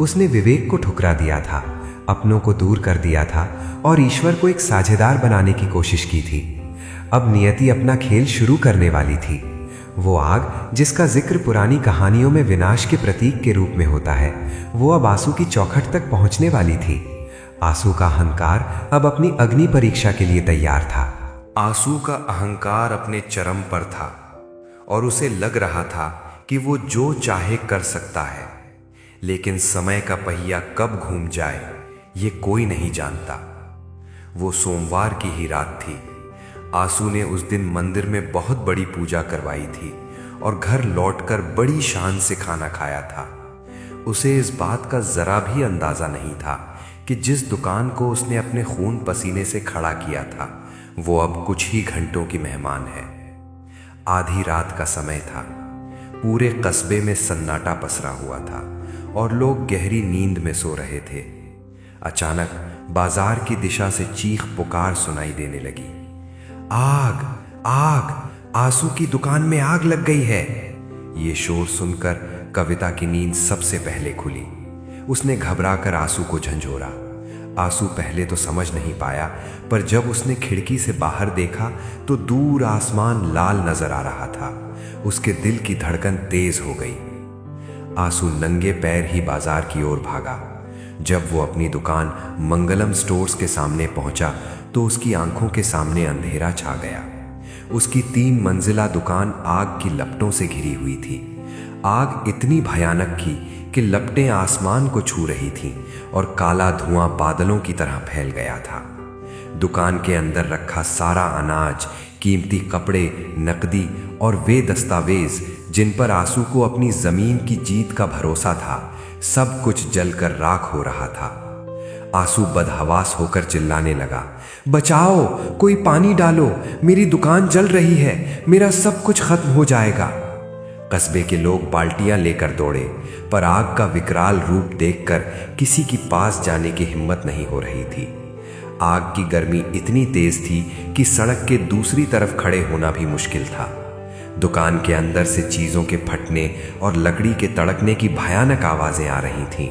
उसने विवेक को ठुकरा दिया था, अपनों को दूर कर दिया था और ईश्वर को एक साझेदार बनाने की कोशिश की थी। अब नियति अपना खेल शुरू करने वाली थी। वो आग जिसका जिक्र पुरानी कहानियों में विनाश के प्रतीक के रूप में होता है, वो अब आंसू की चौखट तक पहुंचने वाली थी। आंसू का अहंकार अब अपनी अग्नि परीक्षा के लिए तैयार था। आंसू का अहंकार अपने चरम पर था और उसे लग रहा था कि वो जो चाहे कर सकता है, लेकिन समय का पहिया कब घूम जाए ये कोई नहीं जानता। वो सोमवार की ही रात थी। आंसू ने उस दिन मंदिर में बहुत बड़ी पूजा करवाई थी और घर लौटकर बड़ी शान से खाना खाया था। उसे इस बात का जरा भी अंदाजा नहीं था कि जिस दुकान को उसने अपने खून पसीने से खड़ा किया था, वो अब कुछ ही घंटों की मेहमान है। आधी रात का समय था। पूरे कस्बे में सन्नाटा पसरा हुआ था और लोग गहरी नींद में सो रहे थे। अचानक बाजार की दिशा से चीख पुकार सुनाई देने लगी। आग, आग, आंसू की दुकान में आग लग गई है। ये शोर सुनकर कविता की नींद सबसे पहले खुली। उसने घबराकर आंसू को झंझोरा। आंसू पहले तो समझ नहीं पाया, पर जब उसने खिड़की से बाहर देखा तो दूर आसमान लाल नजर आ रहा था। उसके दिल की धड़कन तेज हो गई। आंसू नंगे पैर ही बाजार की ओर भागा। जब वो अपनी दुकान मंगलम स्टोर्स के सामने पहुंचा तो उसकी आंखों के सामने अंधेरा छा गया। उसकी 3 मंजिला दुकान आग की लपटों से घिरी हुई थी। आग इतनी भयानक थी कि लपटें आसमान को छू रही थीं और काला धुआं बादलों की तरह फैल गया था। दुकान के अंदर रखा सारा अनाज, कीमती कपड़े, नकदी और वे दस्तावेज जिन पर आंसू को अपनी जमीन की जीत का भरोसा था, सब कुछ जलकर राख हो रहा था। आंसू बदहवास होकर चिल्लाने लगा, बचाओ, कोई पानी डालो, मेरी दुकान जल रही है, मेरा सब कुछ खत्म हो जाएगा। कस्बे के लोग बाल्टियां लेकर दौड़े, पर आग का विकराल रूप देखकर किसी की पास जाने की हिम्मत नहीं हो रही थी। आग की गर्मी इतनी तेज थी कि सड़क के दूसरी तरफ खड़े होना भी मुश्किल था। दुकान के अंदर से चीजों के फटने और लकड़ी के तड़कने की भयानक आवाजें आ रही थीं।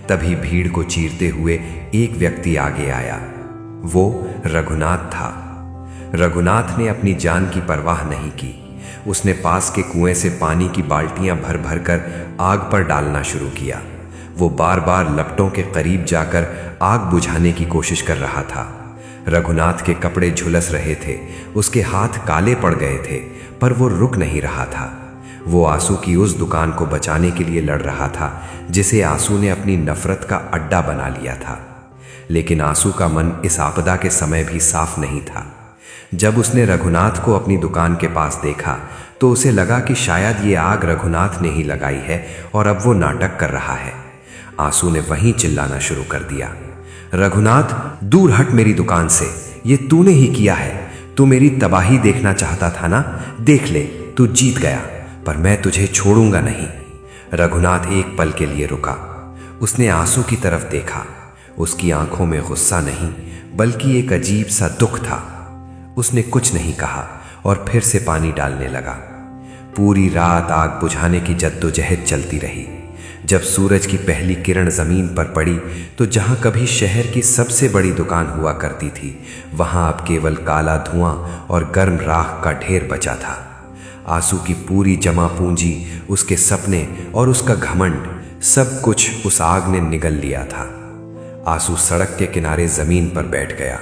तभी भीड़ को चीरते हुए एक व्यक्ति आगे आया। वो रघुनाथ था। रघुनाथ ने अपनी जान की परवाह नहीं की। उसने पास के कुएं से पानी की बाल्टियां भर भर कर आग पर डालना शुरू किया। वो बार बार लपटों के करीब जाकर आग बुझाने की कोशिश कर रहा था। रघुनाथ के कपड़े झुलस रहे थे, उसके हाथ काले पड़ गए थे, पर वो रुक नहीं रहा था। वो आंसू की उस दुकान को बचाने के लिए लड़ रहा था जिसे आंसू ने अपनी नफरत का अड्डा बना लिया था। लेकिन आंसू का मन इस आपदा के समय भी साफ नहीं था। जब उसने रघुनाथ को अपनी दुकान के पास देखा तो उसे लगा कि शायद ये आग रघुनाथ ने ही लगाई है और अब वो नाटक कर रहा है। आंसू ने वहीं चिल्लाना शुरू कर दिया, रघुनाथ, दूर हट मेरी दुकान से, ये तूने ही किया है। तू मेरी तबाही देखना चाहता था ना? देख ले, तू जीत गया, पर मैं तुझे छोड़ूंगा नहीं। रघुनाथ एक पल के लिए रुका। उसने आंसू की तरफ देखा। उसकी आंखों में गुस्सा नहीं, बल्कि एक अजीब सा दुख था। उसने कुछ नहीं कहा और फिर से पानी डालने लगा। पूरी रात आग बुझाने की जद्दोजहद चलती रही। जब सूरज की पहली किरण जमीन पर पड़ी तो जहां कभी शहर की सबसे बड़ी दुकान हुआ करती थी, वहां अब केवल काला धुआं और गर्म राख का ढेर बचा था। आंसू की पूरी जमा पूंजी, उसके सपने और उसका घमंड, सब कुछ उस आग ने निगल लिया था। आंसू सड़क के किनारे जमीन पर बैठ गया।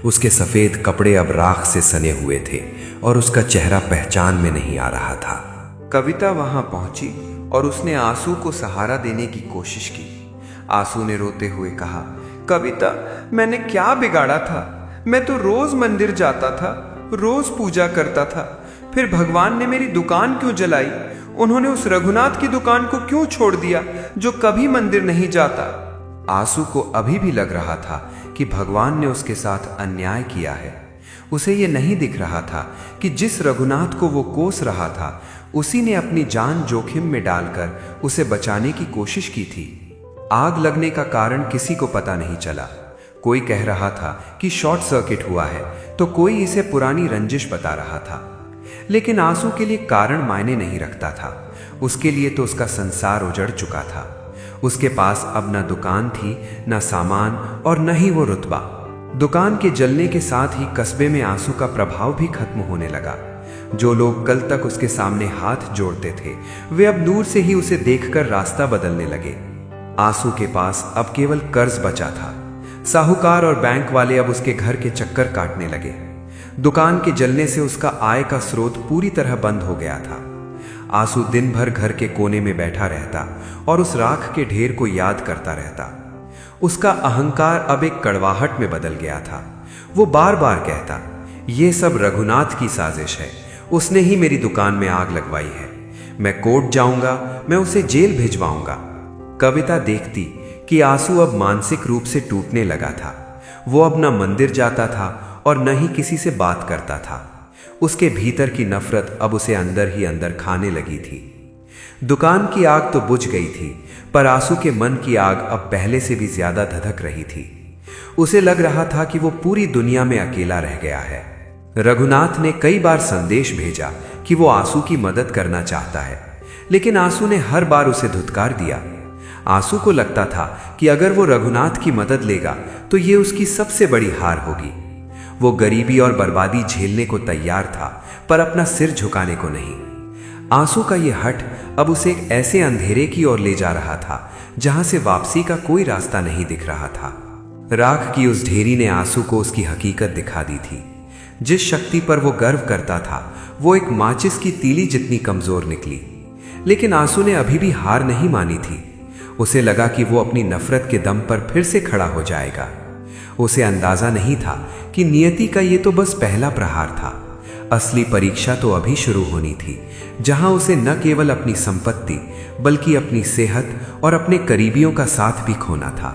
उसके सफेद कपड़े अब राख से सने हुए थे और उसका चेहरा पहचान में नहीं आ रहा था। कविता वहां पहुंची और उसने आंसू को सहारा देने की कोशिश की। आंसू ने रोते हुए कहा, कविता, मैंने क्या बिगाड़ा था? मैं तो रोज मंदिर जाता था, रोज पूजा करता था। फिर भगवान ने मेरी दुकान क्यों जलाई? उन्होंने उस रघुनाथ की दुकान को क्यों छोड़ दिया जो कभी मंदिर नहीं जाता? आंसू को अभी भी लग रहा था कि भगवान ने उसके साथ अन्याय किया है। उसे ये नहीं दिख रहा था कि जिस रघुनाथ को वो कोस रहा था उसी ने अपनी जान जोखिम में डालकर उसे बचाने की कोशिश की थी। आग लगने का कारण किसी को पता नहीं चला। कोई कह रहा था कि शॉर्ट सर्किट हुआ है तो कोई इसे पुरानी रंजिश बता रहा था। लेकिन आंसू के लिए कारण मायने नहीं रखता था। उसके लिए तो उसका संसार उजड़ चुका था। उसके पास अब न दुकान थी, न सामान और न ही वो रुतबा। दुकान के जलने के साथ ही कस्बे में आंसू का प्रभाव भी खत्म होने लगा। जो लोग कल तक उसके सामने हाथ जोड़ते थे वे अब दूर से ही उसे देखकर रास्ता बदलने लगे। आंसू के पास अब केवल कर्ज बचा था। साहूकार और बैंक वाले अब उसके घर के चक्कर काटने लगे। दुकान के जलने से उसका आय का स्रोत पूरी तरह बंद हो गया था। आंसू दिन भर घर के कोने में बैठा रहता और उस राख के ढेर को याद करता रहता। उसका अहंकार अब एक कड़वाहट में बदल गया था। वो बार बार कहता, ये सब रघुनाथ की साजिश है, उसने ही मेरी दुकान में आग लगवाई है। मैं कोर्ट जाऊंगा, मैं उसे जेल भिजवाऊंगा। कविता देखती कि आंसू अब मानसिक रूप से टूटने लगा था। वो अब न मंदिर जाता था और न ही किसी से बात करता था। उसके भीतर की नफरत अब उसे अंदर ही अंदर खाने लगी थी। दुकान की आग तो बुझ गई थी, पर आंसू के मन की आग अब पहले से भी ज्यादा धधक रही थी। उसे लग रहा था कि वो पूरी दुनिया में अकेला रह गया है। रघुनाथ ने कई बार संदेश भेजा कि वो आंसू की मदद करना चाहता है, लेकिन आंसू ने हर बार उसे धुतकार दिया। आंसू को लगता था कि अगर वो रघुनाथ की मदद लेगा तो ये उसकी सबसे बड़ी हार होगी। वो गरीबी और बर्बादी झेलने को तैयार था, पर अपना सिर झुकाने को नहीं। आंसू का ये हट अब उसे एक ऐसे अंधेरे की ओर ले जा रहा था जहां से वापसी का कोई रास्ता नहीं दिख रहा था। राख की उस ढेरी ने आंसू को उसकी हकीकत दिखा दी थी। जिस शक्ति पर वो गर्व करता था वो एक माचिस की तीली जितनी कमजोर निकली। लेकिन आंसू ने अभी भी हार नहीं मानी थी। उसे लगा कि वो अपनी नफरत के दम पर फिर से खड़ा हो जाएगा। उसे अंदाजा नहीं था कि नियति का ये तो बस पहला प्रहार था। असली परीक्षा तो अभी शुरू होनी थी, जहां उसे न केवल अपनी संपत्ति बल्कि अपनी सेहत और अपने करीबियों का साथ भी खोना था।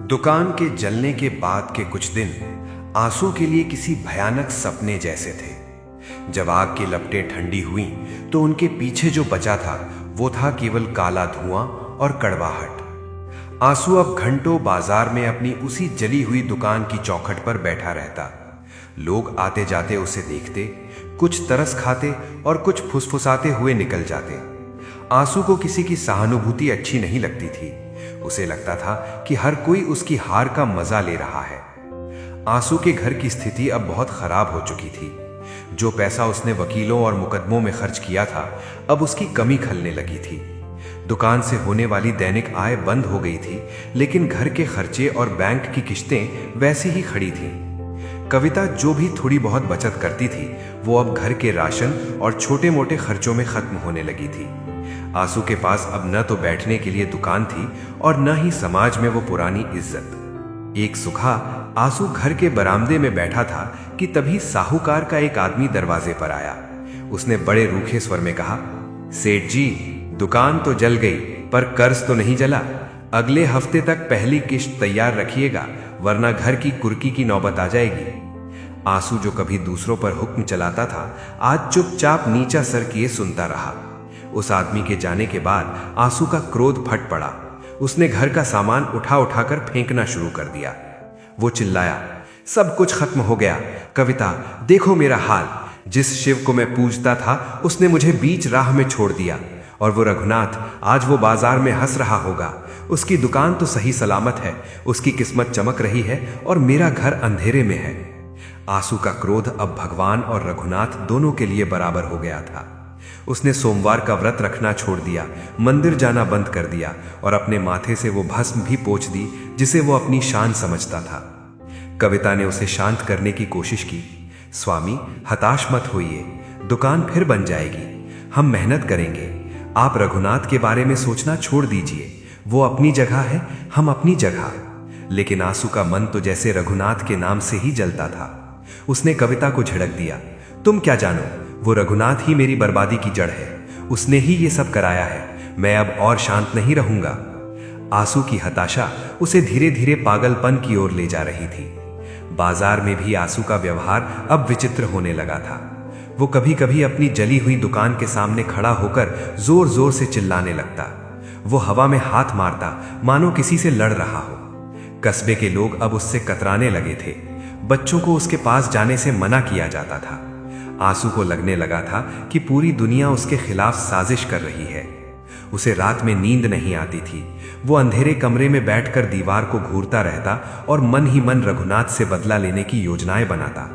दुकान के जलने के बाद के कुछ दिन आंसू के लिए किसी भयानक सपने जैसे थे। जब आग की लपटें ठंडी हुई तो उनके पीछे जो बचा था वो था केवल काला धुआं और कड़वाहट। आंसू अब घंटों बाजार में अपनी उसी जली हुई दुकान की चौखट पर बैठा रहता। लोग आते जाते उसे देखते, कुछ तरस खाते और कुछ फुसफुसाते हुए निकल जाते। आंसू को किसी की सहानुभूति अच्छी नहीं लगती थी। उसे लगता था कि हर कोई उसकी हार का मजा ले रहा है। आंसू के घर की स्थिति अब बहुत खराब हो चुकी थी। जो पैसा उसने वकीलों और मुकदमों में खर्च किया था अब उसकी कमी खलने लगी थी। दुकान से होने वाली दैनिक आय बंद हो गई थी, लेकिन घर के खर्चे और बैंक की किश्तें वैसे ही खड़ी थीं। कविता जो भी थोड़ी बहुत बचत करती थी वो अब घर के राशन और छोटे मोटे खर्चों में खत्म होने लगी थी। आंसू के पास अब न तो बैठने के लिए दुकान थी और न ही समाज में वो पुरानी इज्जत। एक सुबह आंसू घर के बरामदे में बैठा था कि तभी साहूकार का एक आदमी दरवाजे पर आया। उसने बड़े रूखे स्वर में कहा, सेठ जी, दुकान तो जल गई पर कर्ज तो नहीं जला। अगले हफ्ते तक पहली किश्त तैयार रखिएगा, वरना घर की कुर्की की नौबत आ जाएगी। आंसू जो कभी दूसरों पर हुक्म चलाता था आज चुपचाप नीचा सर किए सुनता रहा। उस आदमी के जाने के बाद आंसू का क्रोध फट पड़ा। उसने घर का सामान उठा उठाकर फेंकना शुरू कर दिया। वो चिल्लाया, सब कुछ खत्म हो गया। कविता, देखो मेरा हाल। जिस शिव को मैं पूजता था उसने मुझे बीच राह में छोड़ दिया। और वो रघुनाथ आज वो बाजार में हंस रहा होगा। उसकी दुकान तो सही सलामत है, उसकी किस्मत चमक रही है और मेरा घर अंधेरे में है। आंसू का क्रोध अब भगवान और रघुनाथ दोनों के लिए बराबर हो गया था। उसने सोमवार का व्रत रखना छोड़ दिया, मंदिर जाना बंद कर दिया और अपने माथे से वो भस्म भी पोंछ दी जिसे वो अपनी शान समझता था। कविता ने उसे शांत करने की कोशिश की। स्वामी, हताश मत होइए, दुकान फिर बन जाएगी। हम मेहनत करेंगे। आप रघुनाथ के बारे में सोचना छोड़ दीजिए। वो अपनी जगह है, हम अपनी जगह। लेकिन आंसू का मन तो जैसे रघुनाथ के नाम से ही जलता था। उसने कविता को झिड़क दिया, तुम क्या जानो, वो रघुनाथ ही मेरी बर्बादी की जड़ है। उसने ही ये सब कराया है। मैं अब और शांत नहीं रहूंगा। आंसू की हताशा उसे धीरे धीरे पागलपन की ओर ले जा रही थी। बाजार में भी आंसू का व्यवहार अब विचित्र होने लगा था। वो कभी कभी अपनी जली हुई दुकान के सामने खड़ा होकर जोर जोर से चिल्लाने लगता। वो हवा में हाथ मारता मानो किसी से लड़ रहा हो। कस्बे के लोग अब उससे कतराने लगे थे। बच्चों को उसके पास जाने से मना किया जाता था। आंसू को लगने लगा था कि पूरी दुनिया उसके खिलाफ साजिश कर रही है। उसे रात में नींद नहीं आती थी। वो अंधेरे कमरे में बैठकर दीवार को घूरता रहता और मन ही मन रघुनाथ से बदला लेने की योजनाएं बनाता।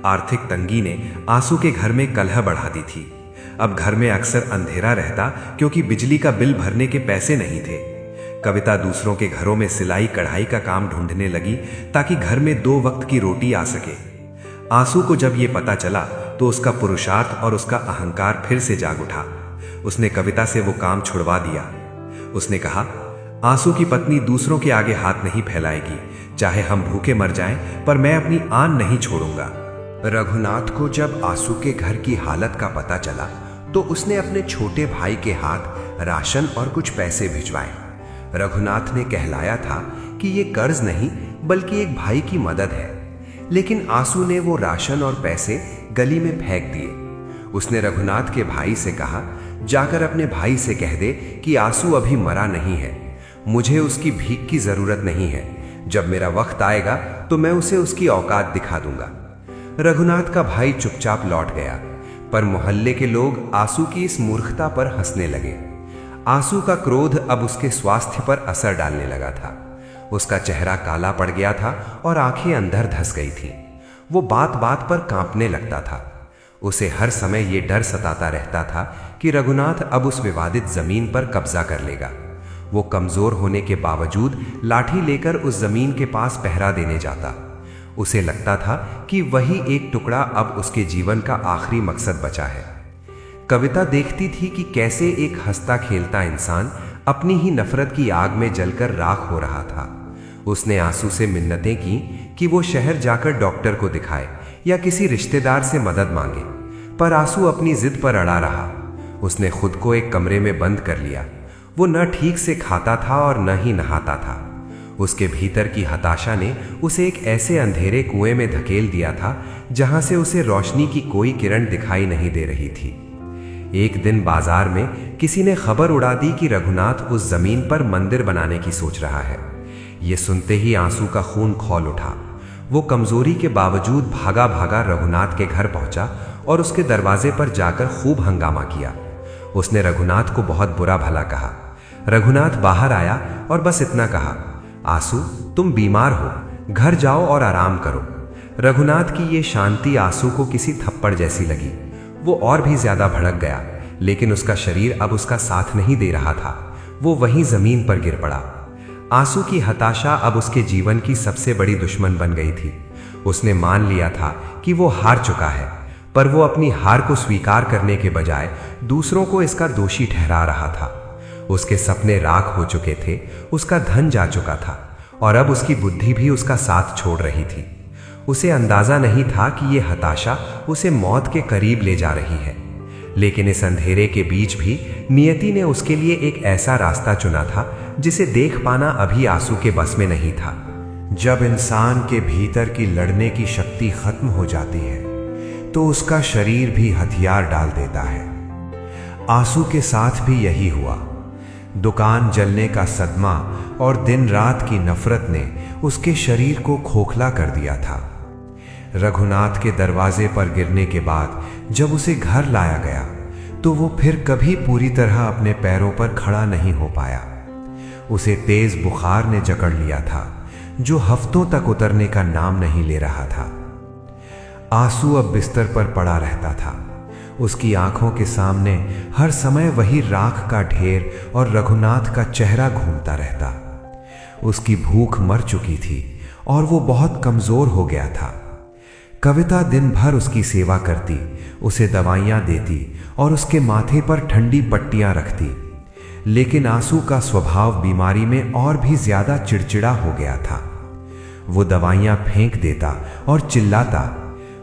आर्थिक तंगी ने आंसू के घर में कलह बढ़ा दी थी। अब घर में अक्सर अंधेरा रहता क्योंकि बिजली का बिल भरने के पैसे नहीं थे। कविता दूसरों के घरों में सिलाई कढ़ाई का काम ढूंढने लगी ताकि घर में 2 वक्त की रोटी आ सके। आंसू को जब ये पता चला तो उसका पुरुषार्थ और उसका अहंकार फिर से जाग उठा। उसने कविता से वो काम छुड़वा दिया। उसने कहा, आंसू की पत्नी दूसरों के आगे हाथ नहीं फैलाएगी, चाहे हम भूखे मर जाएं, पर मैं अपनी आन नहीं छोड़ूंगा। रघुनाथ को जब आंसू के घर की हालत का पता चला तो उसने अपने छोटे भाई के हाथ राशन और कुछ पैसे भिजवाए। रघुनाथ ने कहलाया था कि ये कर्ज नहीं बल्कि एक भाई की मदद है, लेकिन आंसू ने वो राशन और पैसे गली में फेंक दिए। उसने रघुनाथ के भाई से कहा, जाकर अपने भाई से कह दे कि आंसू अभी मरा नहीं है, मुझे उसकी भीख की जरूरत नहीं है। जब मेरा वक्त आएगा तो मैं उसे उसकी औकात दिखा दूंगा। रघुनाथ का भाई चुपचाप लौट गया, पर मोहल्ले के लोग आंसू की इस मूर्खता पर हंसने लगे। आंसू का क्रोध अब उसके स्वास्थ्य पर असर डालने लगा था। उसका चेहरा काला पड़ गया था और आंखें अंदर धंस गई थी। वो बात बात पर कांपने लगता था। उसे हर समय ये डर सताता रहता था कि रघुनाथ अब उस विवादित जमीन पर कब्जा कर लेगा। वो कमजोर होने के बावजूद लाठी लेकर उस जमीन के पास पहरा देने जाता। उसे लगता था कि वही एक टुकड़ा अब उसके जीवन का आखिरी मकसद बचा है। कविता देखती थी कि कैसे एक हंसता खेलता इंसान अपनी ही नफरत की आग में जलकर राख हो रहा था। उसने आंसू से मिन्नतें की कि वो शहर जाकर डॉक्टर को दिखाए या किसी रिश्तेदार से मदद मांगे, पर आंसू अपनी जिद पर अड़ा रहा। उसने खुद को एक कमरे में बंद कर लिया। वो न ठीक से खाता था और न ही नहाता था। उसके भीतर की हताशा ने उसे एक ऐसे अंधेरे कुएं में धकेल दिया था जहां से उसे रोशनी की कोई किरण दिखाई नहीं दे रही थी। एक दिन बाजार में किसी ने खबर उड़ा दी कि रघुनाथ उस जमीन पर मंदिर बनाने की सोच रहा है। ये सुनते ही आंसू का खून खौल उठा। वो कमजोरी के बावजूद भागा भागा रघुनाथ के घर पहुंचा और उसके दरवाजे पर जाकर खूब हंगामा किया। उसने रघुनाथ को बहुत बुरा भला कहा। रघुनाथ बाहर आया और बस इतना कहा, आंसू तुम बीमार हो, घर जाओ और आराम करो। रघुनाथ की ये शांति आंसू को किसी थप्पड़ जैसी लगी। वो और भी ज्यादा भड़क गया, लेकिन उसका शरीर अब उसका साथ नहीं दे रहा था। वो वहीं जमीन पर गिर पड़ा। आंसू की हताशा अब उसके जीवन की सबसे बड़ी दुश्मन बन गई थी। उसने मान लिया था कि वो हार चुका है, पर वो अपनी हार को स्वीकार करने के बजाय दूसरों को इसका दोषी ठहरा रहा था। उसके सपने राख हो चुके थे, उसका धन जा चुका था और अब उसकी बुद्धि भी उसका साथ छोड़ रही थी। उसे अंदाजा नहीं था कि यह हताशा उसे मौत के करीब ले जा रही है, लेकिन इस अंधेरे के बीच भी नियति ने उसके लिए एक ऐसा रास्ता चुना था जिसे देख पाना अभी आंसू के बस में नहीं था। जब इंसान के भीतर की लड़ने की शक्ति खत्म हो जाती है तो उसका शरीर भी हथियार डाल देता है। आंसू के साथ भी यही हुआ। दुकान जलने का सदमा और दिन रात की नफरत ने उसके शरीर को खोखला कर दिया था। रघुनाथ के दरवाजे पर गिरने के बाद जब उसे घर लाया गया तो वो फिर कभी पूरी तरह अपने पैरों पर खड़ा नहीं हो पाया। उसे तेज बुखार ने जकड़ लिया था जो हफ्तों तक उतरने का नाम नहीं ले रहा था। आंसू अब बिस्तर पर पड़ा रहता था। उसकी आंखों के सामने हर समय वही राख का ढेर और रघुनाथ का चेहरा घूमता रहता। उसकी भूख मर चुकी थी और वो बहुत कमजोर हो गया था। कविता दिन भर उसकी सेवा करती, उसे दवाइयां देती और उसके माथे पर ठंडी पट्टियां रखती, लेकिन आंसू का स्वभाव बीमारी में और भी ज्यादा चिड़चिड़ा हो गया था। वो दवाइयां फेंक देता और चिल्लाता,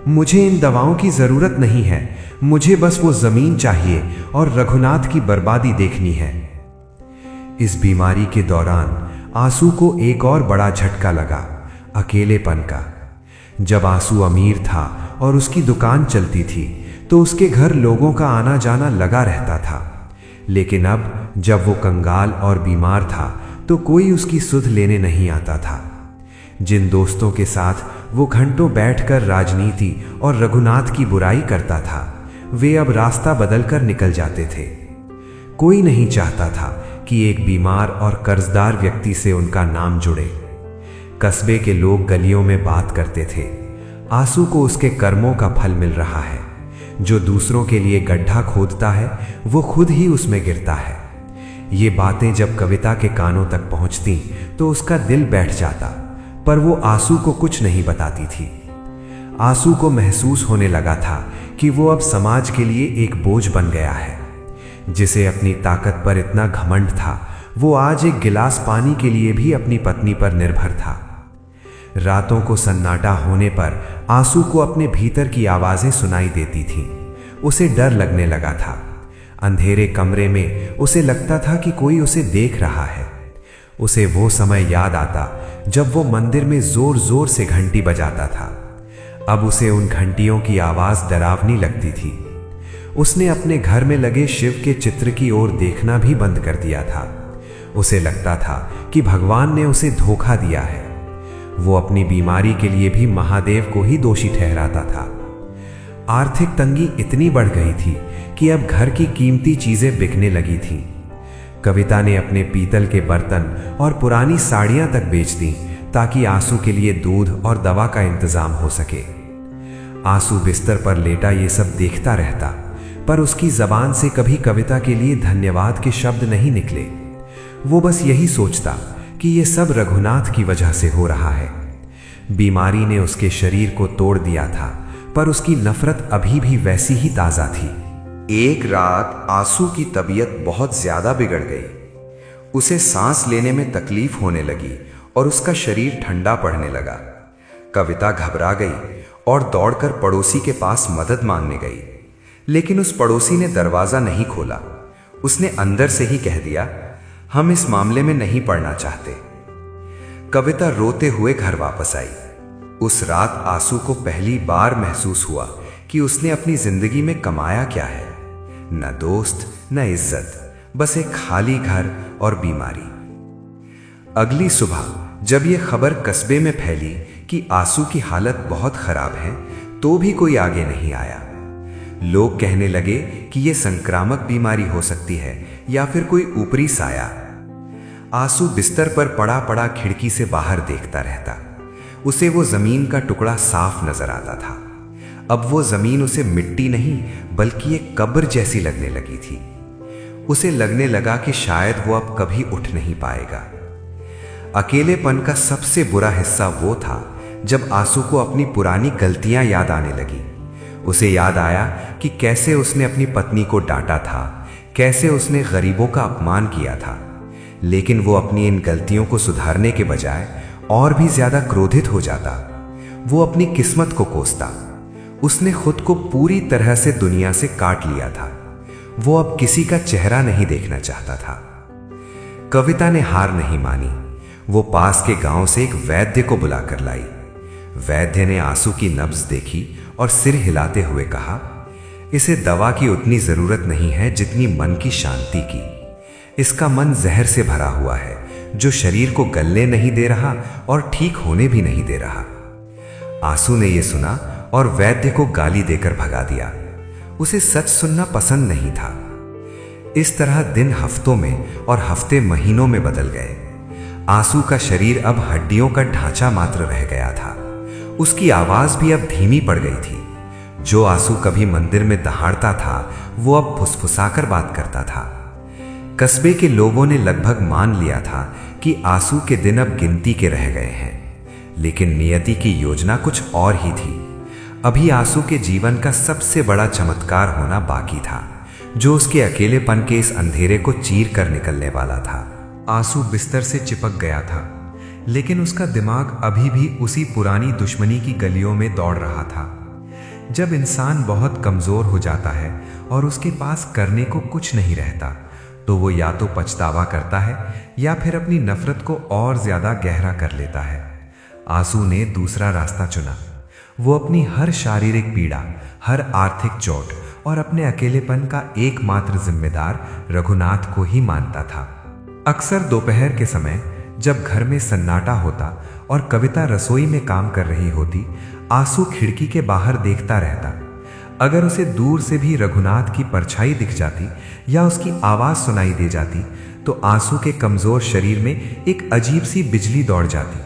मुझे इन दवाओं की जरूरत नहीं है, मुझे बस वो जमीन चाहिए और रघुनाथ की बर्बादी देखनी है। इस बीमारी के दौरान आंसू को एक और बड़ा झटका लगा, अकेलेपन का। जब आंसू अमीर था और उसकी दुकान चलती थी तो उसके घर लोगों का आना जाना लगा रहता था। लेकिन अब जब वो कंगाल और बीमार था तो कोई उसकी सुध लेने नहीं आता था। जिन दोस्तों के साथ वो घंटों बैठकर राजनीति और रघुनाथ की बुराई करता था, वे अब रास्ता बदलकर निकल जाते थे। कोई नहीं चाहता था कि एक बीमार और कर्जदार व्यक्ति से उनका नाम जुड़े। कस्बे के लोग गलियों में बात करते थे, आंसू को उसके कर्मों का फल मिल रहा है। जो दूसरों के लिए गड्ढा खोदता है वो खुद ही उसमें गिरता है। ये बातें जब कविता के कानों तक पहुंचती तो उसका दिल बैठ जाता, पर वो आंसू को कुछ नहीं बताती थी। आंसू को महसूस होने लगा था कि वो अब समाज के लिए एक बोझ बन गया है। जिसे अपनी ताकत पर इतना घमंड था, वो आज एक गिलास पानी के लिए भी अपनी पत्नी पर निर्भर था। रातों को सन्नाटा होने पर आंसू को अपने भीतर की आवाजें सुनाई देती थीं। उसे डर लगने लगा था। अंधेरे कमरे में उसे लगता था कि कोई उसे देख रहा है। उसे वो समय याद आता जब वो मंदिर में जोर जोर से घंटी बजाता था। अब उसे उन घंटियों की आवाज डरावनी लगती थी। उसने अपने घर में लगे शिव के चित्र की ओर देखना भी बंद कर दिया था। उसे लगता था कि भगवान ने उसे धोखा दिया है। वो अपनी बीमारी के लिए भी महादेव को ही दोषी ठहराता था। आर्थिक तंगी इतनी बढ़ गई थी कि अब घर की कीमती चीजें बिकने लगी थीं। कविता ने अपने पीतल के बर्तन और पुरानी साड़ियां तक बेच दी ताकि आंसू के लिए दूध और दवा का इंतजाम हो सके। आंसू बिस्तर पर लेटा ये सब देखता रहता, पर उसकी जबान से कभी कविता के लिए धन्यवाद के शब्द नहीं निकले। वो बस यही सोचता कि ये सब रघुनाथ की वजह से हो रहा है। बीमारी ने उसके शरीर को तोड़ दिया था, पर उसकी नफरत अभी भी वैसी ही ताजा थी। एक रात आंसू की तबीयत बहुत ज्यादा बिगड़ गई। उसे सांस लेने में तकलीफ होने लगी और उसका शरीर ठंडा पड़ने लगा। कविता घबरा गई और दौड़कर पड़ोसी के पास मदद मांगने गई, लेकिन उस पड़ोसी ने दरवाजा नहीं खोला। उसने अंदर से ही कह दिया, हम इस मामले में नहीं पड़ना चाहते। कविता रोते हुए घर वापस आई। उस रात आंसू को पहली बार महसूस हुआ कि उसने अपनी जिंदगी में कमाया क्या है। न दोस्त, न इज्जत, बस एक खाली घर और बीमारी। अगली सुबह जब यह खबर कस्बे में फैली कि आंसू की हालत बहुत खराब है, तो भी कोई आगे नहीं आया। लोग कहने लगे कि यह संक्रामक बीमारी हो सकती है या फिर कोई ऊपरी साया। आंसू बिस्तर पर पड़ा पड़ा खिड़की से बाहर देखता रहता। उसे वो जमीन का टुकड़ा साफ नजर आता था। अब वो जमीन उसे मिट्टी नहीं बल्कि एक कब्र जैसी लगने लगी थी। उसे लगने लगा कि शायद वो अब कभी उठ नहीं पाएगा। अकेलेपन का सबसे बुरा हिस्सा वो था जब आंसू को अपनी पुरानी गलतियां याद आने लगी। उसे याद आया कि कैसे उसने अपनी पत्नी को डांटा था, कैसे उसने गरीबों का अपमान किया था। लेकिन वो अपनी इन गलतियों को सुधारने के बजाय और भी ज्यादा क्रोधित हो जाता। वो अपनी किस्मत को कोसता। उसने खुद को पूरी तरह से दुनिया से काट लिया था। वो अब किसी का चेहरा नहीं देखना चाहता था। कविता ने हार नहीं मानी। वो पास के गांव से एक वैद्य को बुलाकर लाई। वैद्य ने आंसू की नब्ज देखी और सिर हिलाते हुए कहा, इसे दवा की उतनी जरूरत नहीं है जितनी मन की शांति की। इसका मन जहर से भरा हुआ है जो शरीर को गलने नहीं दे रहा और ठीक होने भी नहीं दे रहा। आंसू ने यह सुना और वैद्य को गाली देकर भगा दिया। उसे सच सुनना पसंद नहीं था। इस तरह दिन हफ्तों में और हफ्ते महीनों में बदल गए। आंसू का शरीर अब हड्डियों का ढांचा मात्र रह गया था। उसकी आवाज भी अब धीमी पड़ गई थी। जो आंसू कभी मंदिर में दहाड़ता था वो अब फुसफुसाकर बात करता था। कस्बे के लोगों ने लगभग मान लिया था कि आंसू के दिन अब गिनती के रह गए हैं, लेकिन नियति की योजना कुछ और ही थी। अभी आंसू के जीवन का सबसे बड़ा चमत्कार होना बाकी था, जो उसके अकेलेपन के इस अंधेरे को चीर कर निकलने वाला था। आंसू बिस्तर से चिपक गया था, लेकिन उसका दिमाग अभी भी उसी पुरानी दुश्मनी की गलियों में दौड़ रहा था। जब इंसान बहुत कमजोर हो जाता है और उसके पास करने को कुछ नहीं रहता, तो वो या तो पछतावा करता है या फिर अपनी नफरत को और ज्यादा गहरा कर लेता है। आंसू ने दूसरा रास्ता चुना। वो अपनी हर शारीरिक पीड़ा, हर आर्थिक चोट और अपने अकेलेपन का एकमात्र जिम्मेदार रघुनाथ को ही मानता था। अक्सर दोपहर के समय जब घर में सन्नाटा होता और कविता रसोई में काम कर रही होती, आंसू खिड़की के बाहर देखता रहता। अगर उसे दूर से भी रघुनाथ की परछाई दिख जाती या उसकी आवाज सुनाई दे जाती तो आंसू के कमजोर शरीर में एक अजीब सी बिजली दौड़ जाती।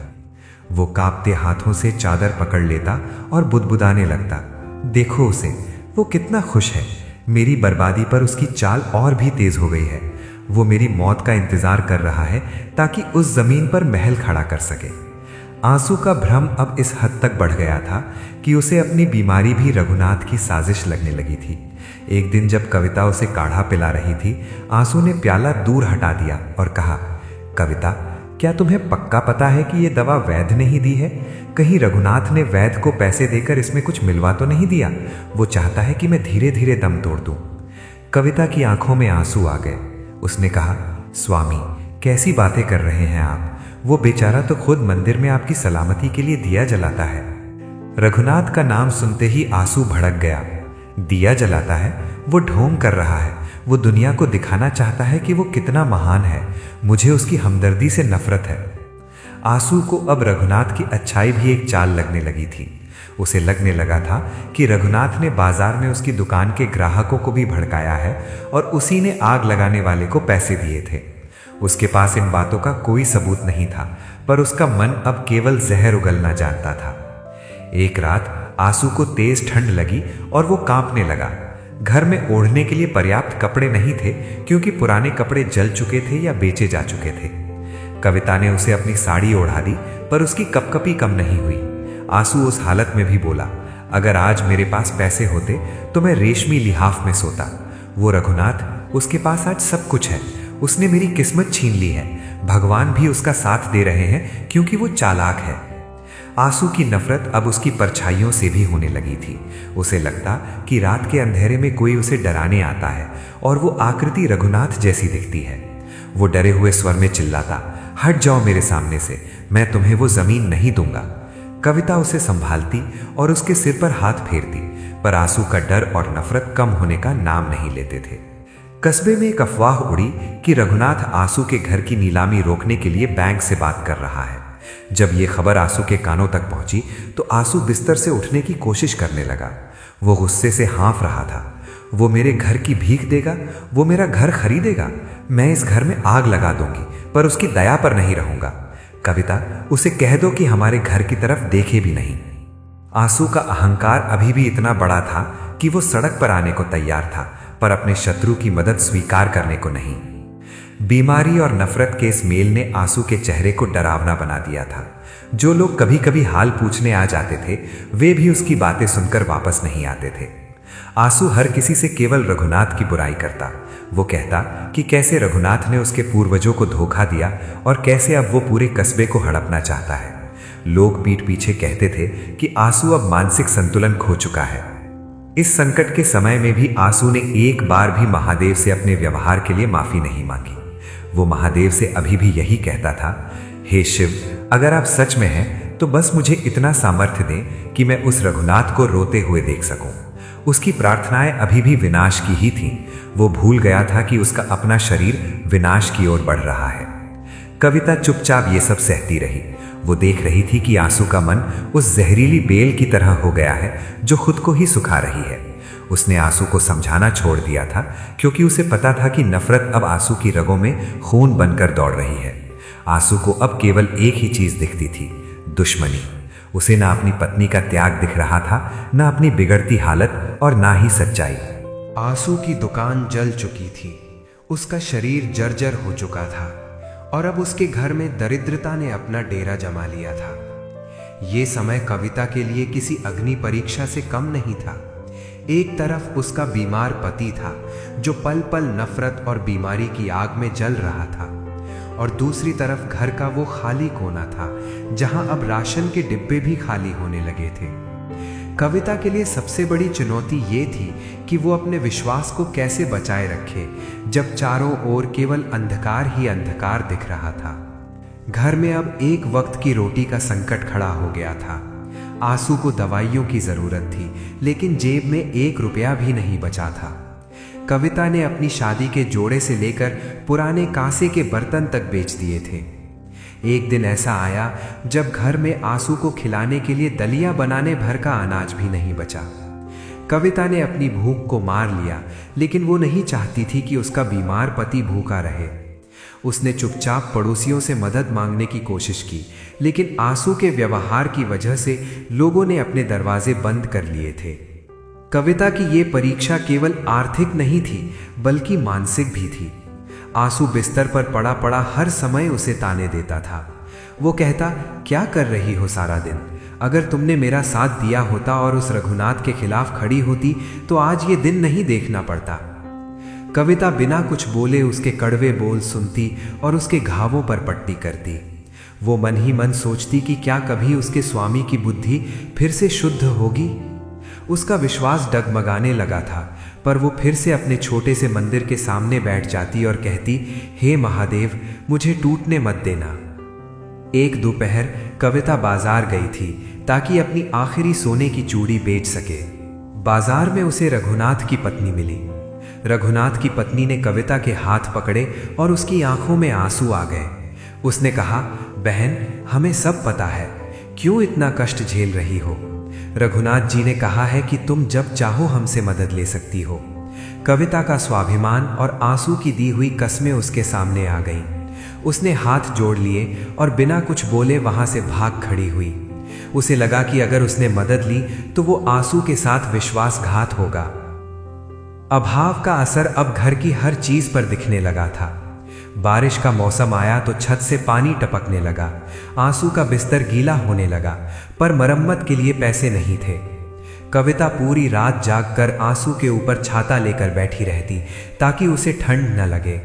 वो कांपते हाथों से चादर पकड़ लेता और बुदबुदाने लगता, देखो उसे, वो कितना खुश है। मेरी बर्बादी पर उसकी चाल और भी तेज हो गई है। वो मेरी मौत का इंतजार कर रहा है ताकि उस जमीन पर महल खड़ा कर सके। आंसू का भ्रम अब इस हद तक बढ़ गया था कि उसे अपनी बीमारी भी रघुनाथ की साजिश लगने लगी थी। एक दिन जब कविता उसे काढ़ा पिला रही थी, आंसू ने प्याला दूर हटा दिया और कहा, कविता, क्या तुम्हें पक्का पता है कि यह दवा वैद्य ने ही दी है? कहीं रघुनाथ ने वैद्य को पैसे देकर इसमें कुछ मिलवा तो नहीं दिया? वो चाहता है कि मैं धीरे धीरे दम तोड़ दूं। कविता की आंखों में आंसू आ गए। उसने कहा, स्वामी, कैसी बातें कर रहे हैं आप? वो बेचारा तो खुद मंदिर में आपकी सलामती के लिए दिया जलाता है। रघुनाथ का नाम सुनते ही आंसू भड़क गया। दिया जलाता है? वो ढोंग कर रहा है। वो दुनिया को दिखाना चाहता है कि वो कितना महान है। मुझे उसकी हमदर्दी से नफरत है। आंसू को अब रघुनाथ की अच्छाई भी एक चाल लगने लगी थी। उसे लगने लगा था कि रघुनाथ ने बाजार में उसकी दुकान के ग्राहकों को भी भड़काया है और उसी ने आग लगाने वाले को पैसे दिए थे। उसके पास इन बातों का कोई सबूत नहीं था, पर उसका मन अब केवल जहर उगलना जानता था। एक रात आंसू को तेज ठंड लगी और वो कांपने लगा। घर में ओढ़ने के लिए पर्याप्त कपड़े नहीं थे क्योंकि पुराने कपड़े जल चुके थे या बेचे जा चुके थे। कविता ने उसे अपनी साड़ी ओढ़ा दी, पर उसकी कपकपी कम नहीं हुई। आंसू उस हालत में भी बोला, अगर आज मेरे पास पैसे होते तो मैं रेशमी लिहाफ में सोता। वो रघुनाथ, उसके पास आज सब कुछ है। उसने मेरी किस्मत छीन ली है। भगवान भी उसका साथ दे रहे हैं क्योंकि वो चालाक है। आंसू की नफरत अब उसकी परछाइयों से भी होने लगी थी। उसे लगता कि रात के अंधेरे में कोई उसे डराने आता है और वो आकृति रघुनाथ जैसी दिखती है। वो डरे हुए स्वर में चिल्लाता, हट जाओ मेरे सामने से, मैं तुम्हें वो जमीन नहीं दूंगा। कविता उसे संभालती और उसके सिर पर हाथ फेरती, पर आंसू का डर और नफरत कम होने का नाम नहीं लेते थे। कस्बे में एक अफवाह उड़ी कि रघुनाथ आंसू के घर की नीलामी रोकने के लिए बैंक से बात कर रहा है। जब यह खबर आंसू के कानों तक पहुंची तो आंसू बिस्तर से उठने की कोशिश करने लगा। वो गुस्से से हाँफ रहा था। वो मेरे घर की भीख देगा? वो मेरा घर खरीदेगा? मैं इस घर में आग लगा दूंगी, पर उसकी दया पर नहीं रहूंगा। कविता, उसे कह दो कि हमारे घर की तरफ देखे भी नहीं। आंसू का अहंकार अभी भी इतना बड़ा था कि वो सड़क पर आने को तैयार था, पर अपने शत्रु की मदद स्वीकार करने को नहीं। बीमारी और नफरत के इस मेल ने आंसू के चेहरे को डरावना बना दिया था। जो लोग कभी कभी हाल पूछने आ जाते थे, वे भी उसकी बातें सुनकर वापस नहीं आते थे। आंसू हर किसी से केवल रघुनाथ की बुराई करता। वो कहता कि कैसे रघुनाथ ने उसके पूर्वजों को धोखा दिया और कैसे अब वो पूरे कस्बे को हड़पना चाहता है। लोग पीठ पीछे कहते थे कि आंसू अब मानसिक संतुलन खो चुका है। इस संकट के समय में भी आंसू ने एक बार भी महादेव से अपने व्यवहार के लिए माफी नहीं मांगी। वो महादेव से अभी भी यही कहता था, हे शिव, अगर आप सच में हैं तो बस मुझे इतना सामर्थ्य दें कि मैं उस रघुनाथ को रोते हुए देख सकूं। उसकी प्रार्थनाएं अभी भी विनाश की ही थीं। वो भूल गया था कि उसका अपना शरीर विनाश की ओर बढ़ रहा है। कविता चुपचाप ये सब सहती रही। वो देख रही थी कि आंसू का मन उस जहरीली बेल की तरह हो गया है जो खुद को ही सुखा रही है। उसने आंसू को समझाना छोड़ दिया था क्योंकि उसे पता था कि नफरत अब आंसू की रगों में खून बनकर दौड़ रही है। आंसू को अब केवल एक ही चीज दिखती थी, दुश्मनी। उसे ना अपनी पत्नी का त्याग दिख रहा था, ना अपनी बिगड़ती हालत और ना ही सच्चाई। आंसू की दुकान जल चुकी थी। उसका शरीर जर्जर हो चुका था और अब उसके घर में दरिद्रता ने अपना डेरा जमा लिया था। ये समय कविता के लिए किसी अग्नि परीक्षा से कम नहीं था। एक तरफ उसका बीमार पति था जो पल पल नफरत और बीमारी की आग में जल रहा था, और दूसरी तरफ घर का वो खाली कोना था जहां अब राशन के डिब्बे भी खाली होने लगे थे। कविता के लिए सबसे बड़ी चुनौती ये थी कि वो अपने विश्वास को कैसे बचाए रखे जब चारों ओर केवल अंधकार ही अंधकार दिख रहा था। घर में अब एक वक्त की रोटी का संकट खड़ा हो गया था। आंसू को दवाइयों की जरूरत थी, लेकिन जेब में 1 रुपया भी नहीं बचा था। कविता ने अपनी शादी के जोड़े से लेकर पुराने कांसे के बर्तन तक बेच दिए थे। एक दिन ऐसा आया जब घर में आंसू को खिलाने के लिए दलिया बनाने भर का अनाज भी नहीं बचा। कविता ने अपनी भूख को मार लिया, लेकिन वो नहीं चाहती थी कि उसका बीमार पति भूखा रहे। उसने चुपचाप पड़ोसियों से मदद मांगने की कोशिश की, लेकिन आंसू के व्यवहार की वजह से लोगों ने अपने दरवाजे बंद कर लिए थे। कविता की ये परीक्षा केवल आर्थिक नहीं थी, बल्कि मानसिक भी थी। आंसू बिस्तर पर पड़ा पड़ा हर समय उसे ताने देता था। वो कहता, क्या कर रही हो सारा दिन? अगर तुमने मेरा साथ दिया होता और उस रघुनाथ के खिलाफ खड़ी होती तो आज ये दिन नहीं देखना पड़ता। कविता बिना कुछ बोले उसके कड़वे बोल सुनती और उसके घावों पर पट्टी करती। वो मन ही मन सोचती कि क्या कभी उसके स्वामी की बुद्धि फिर से शुद्ध होगी। उसका विश्वास डगमगाने लगा था, पर वो फिर से अपने छोटे से मंदिर के सामने बैठ जाती और कहती, हे महादेव, मुझे टूटने मत देना। एक दोपहर कविता बाजार गई थी ताकि अपनी आखिरी सोने की चूड़ी बेच सके। बाजार में उसे रघुनाथ की पत्नी मिली। रघुनाथ की पत्नी ने कविता के हाथ पकड़े और उसकी आंखों में आंसू आ गए। उसने कहा, बहन, हमें सब पता है, क्यों इतना कष्ट झेल रही हो? रघुनाथ जी ने कहा है कि तुम जब चाहो हमसे मदद ले सकती हो। कविता का स्वाभिमान और आंसू की दी हुई कस्में उसके सामने आ गईं। उसने हाथ जोड़ लिए और बिना कुछ बोले वहां से भाग खड़ी हुई। उसे लगा कि अगर उसने मदद ली तो वो आंसू के साथ विश्वासघात होगा। अभाव का असर अब घर की हर चीज पर दिखने लगा था। बारिश का मौसम आया तो छत से पानी टपकने लगा। आंसू का बिस्तर गीला होने लगा, पर मरम्मत के लिए पैसे नहीं थे। कविता पूरी रात जागकर आंसू के ऊपर छाता लेकर बैठी रहती ताकि उसे ठंड न लगे।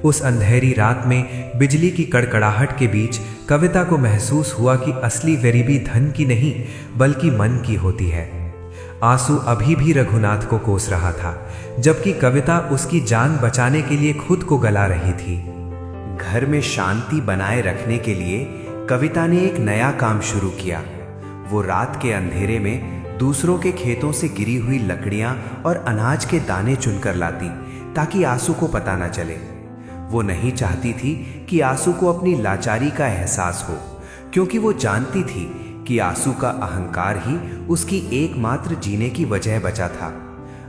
उस अंधेरी रात में बिजली की कड़कड़ाहट के बीच कविता को महसूस हुआ कि असली गरीबी धन की नहीं बल्कि मन की होती है। आंसू अभी भी रघुनाथ को कोस रहा था, जबकि कविता उसकी जान बचाने के लिए खुद को गला रही थी। घर में शांति बनाए रखने के लिए कविता ने एक नया काम शुरू किया। वो रात के अंधेरे में दूसरों के खेतों से गिरी हुई लकड़ियां और अनाज के दाने चुनकर लाती ताकि आंसू को पता न चले। वो नहीं चाहती थी कि आंसू को अपनी लाचारी का एहसास हो, क्योंकि वो जानती थी कि आंसू का अहंकार ही उसकी एकमात्र जीने की वजह बचा था।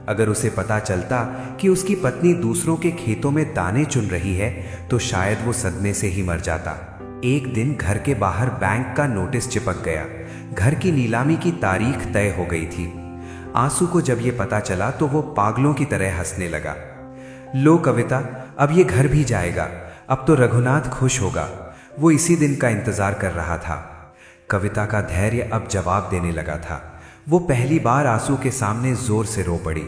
अगर उसे पता चलता कि उसकी पत्नी दूसरों के खेतों में दाने चुन रही है तो शायद वो सदमे से ही मर जाता। एक दिन घर के बाहर बैंक का नोटिस चिपक गया। घर की नीलामी की तारीख तय हो गई थी। आंसू को जब ये पता चला तो वो पागलों की तरह हंसने लगा। लो कविता, अब ये घर भी जाएगा, अब तो रघुनाथ खुश होगा। वो इसी दिन का इंतजार कर रहा था। कविता का धैर्य अब जवाब देने लगा था। वो पहली बार आंसू के सामने जोर से रो पड़ी।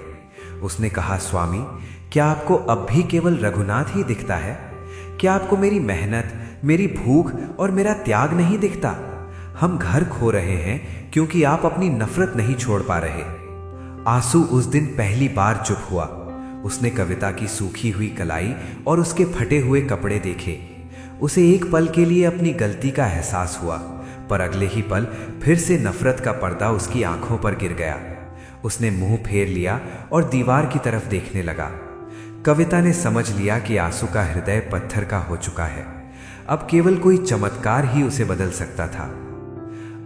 उसने कहा, स्वामी, क्या आपको अब भी केवल रघुनाथ ही दिखता है? क्या आपको मेरी मेहनत, मेरी भूख और मेरा त्याग नहीं दिखता? हम घर खो रहे हैं क्योंकि आप अपनी नफरत नहीं छोड़ पा रहे। आंसू उस दिन पहली बार चुप हुआ। उसने कविता की सूखी हुई कलाई और उसके फटे हुए कपड़े देखे। उसे एक पल के लिए अपनी गलती का एहसास हुआ, पर अगले ही पल फिर से नफरत का पर्दा उसकी आंखों पर गिर गया। उसने मुंह फेर लिया और दीवार की तरफ देखने लगा। कविता ने समझ लिया कि आंसू का हृदय पत्थर का हो चुका है। अब केवल कोई चमत्कार ही उसे बदल सकता था।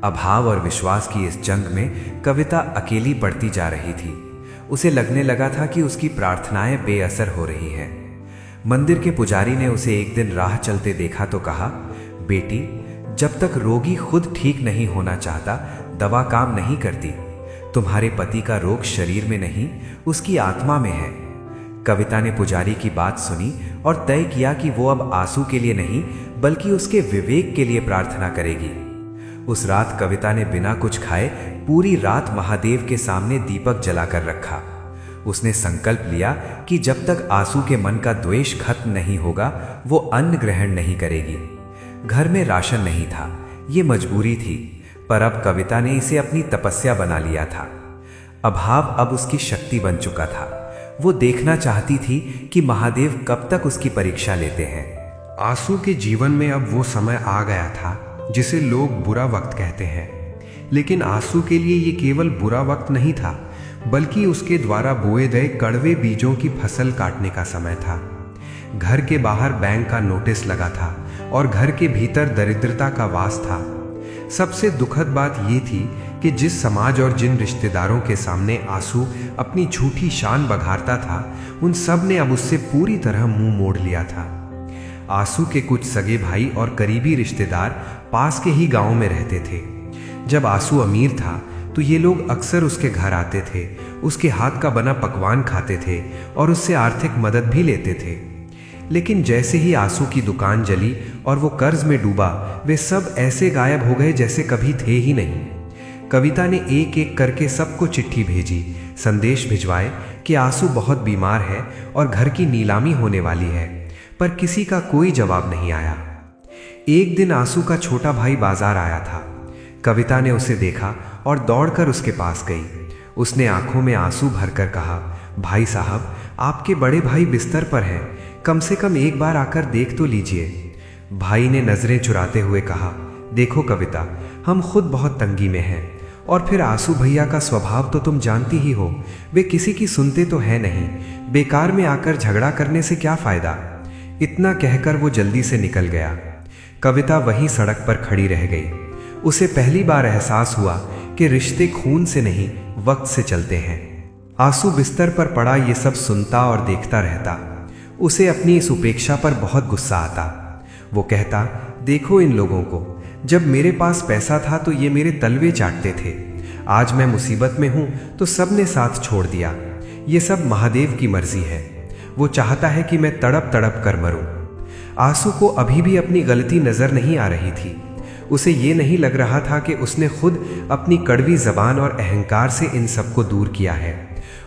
अभाव और विश्वास की इस जंग में कविता अकेली पड़ती जा रही थी। उसे लगने लगा था कि उसकी प्रार्थनाएं बेअसर हो रही हैं। मंदिर के पुजारी ने उसे एक दिन राह चलते देखा तो कहा, बेटी, जब तक रोगी खुद ठीक नहीं होना चाहता, दवा काम नहीं करती। तुम्हारे पति का रोग शरीर में नहीं, उसकी आत्मा में है। कविता ने पुजारी की बात सुनी और तय किया कि वो अब आंसू के लिए नहीं बल्कि उसके विवेक के लिए प्रार्थना करेगी। उस रात कविता ने बिना कुछ खाए पूरी रात महादेव के सामने दीपक जलाकर रखा। उसने संकल्प लिया कि जब तक आंसू के मन का द्वेष खत्म नहीं होगा वो अन्न ग्रहण नहीं करेगी। घर में राशन नहीं था, ये मजबूरी थी, पर अब कविता ने इसे अपनी तपस्या बना लिया था। अभाव अब उसकी शक्ति बन चुका था। वो देखना चाहती थी कि महादेव कब तक उसकी परीक्षा लेते हैं। आंसू के जीवन में अब वो समय आ गया था जिसे लोग बुरा वक्त कहते हैं। लेकिन आंसू के लिए ये केवल बुरा वक्त नहीं था, बल्कि उसके द्वारा बोए गए कड़वे बीजों की फसल काटने का समय था। घर के बाहर बैंक का नोटिस लगा था और घर के भीतर दरिद्रता का वास था। सबसे दुखद बात यह थी कि जिस समाज और जिन रिश्तेदारों के सामने आंसू अपनी झूठी शान बघारता था, उन सब ने अब उससे पूरी तरह मुंह मोड़ लिया था। आंसू के कुछ सगे भाई और करीबी रिश्तेदार पास के ही गांव में रहते थे। जब आंसू अमीर था तो ये लोग अक्सर उसके घर आते थे, उसके हाथ का बना पकवान खाते थे और उससे आर्थिक मदद भी लेते थे। लेकिन जैसे ही आंसू की दुकान जली और वो कर्ज में डूबा, वे सब ऐसे गायब हो गए जैसे कभी थे ही नहीं। कविता ने एक एक करके सबको चिट्ठी भेजी, संदेश भिजवाए कि आंसू बहुत बीमार है और घर की नीलामी होने वाली है, पर किसी का कोई जवाब नहीं आया। एक दिन आंसू का छोटा भाई बाजार आया था। कविता ने उसे देखा और दौड़कर उसके पास गई। उसने आंखों में आंसू भरकर कहा, भाई साहब, आपके बड़े भाई बिस्तर पर हैं, कम से कम एक बार आकर देख तो लीजिए। भाई ने नजरें चुराते हुए कहा, देखो कविता, हम खुद बहुत तंगी में हैं, और फिर आंसू भैया का स्वभाव तो तुम जानती ही हो, वे किसी की सुनते तो है नहीं, बेकार में आकर झगड़ा करने से क्या फायदा। इतना कहकर वो जल्दी से निकल गया। कविता वहीं सड़क पर खड़ी रह गई। उसे पहली बार एहसास हुआ कि रिश्ते खून से नहीं, वक्त से चलते हैं। आंसू बिस्तर पर पड़ा ये सब सुनता और देखता रहता। उसे अपनी इस उपेक्षा पर बहुत गुस्सा आता। वो कहता, देखो इन लोगों को, जब मेरे पास पैसा था तो ये मेरे तलवे चाटते थे, आज मैं मुसीबत में हूं तो सब ने साथ छोड़ दिया। ये सब महादेव की मर्जी है, वो चाहता है कि मैं तड़प तड़प कर मरूं। आंसू को अभी भी अपनी गलती नजर नहीं आ रही थी। उसे ये नहीं लग रहा था कि उसने खुद अपनी कड़वी जबान और अहंकार से इन सबको दूर किया है।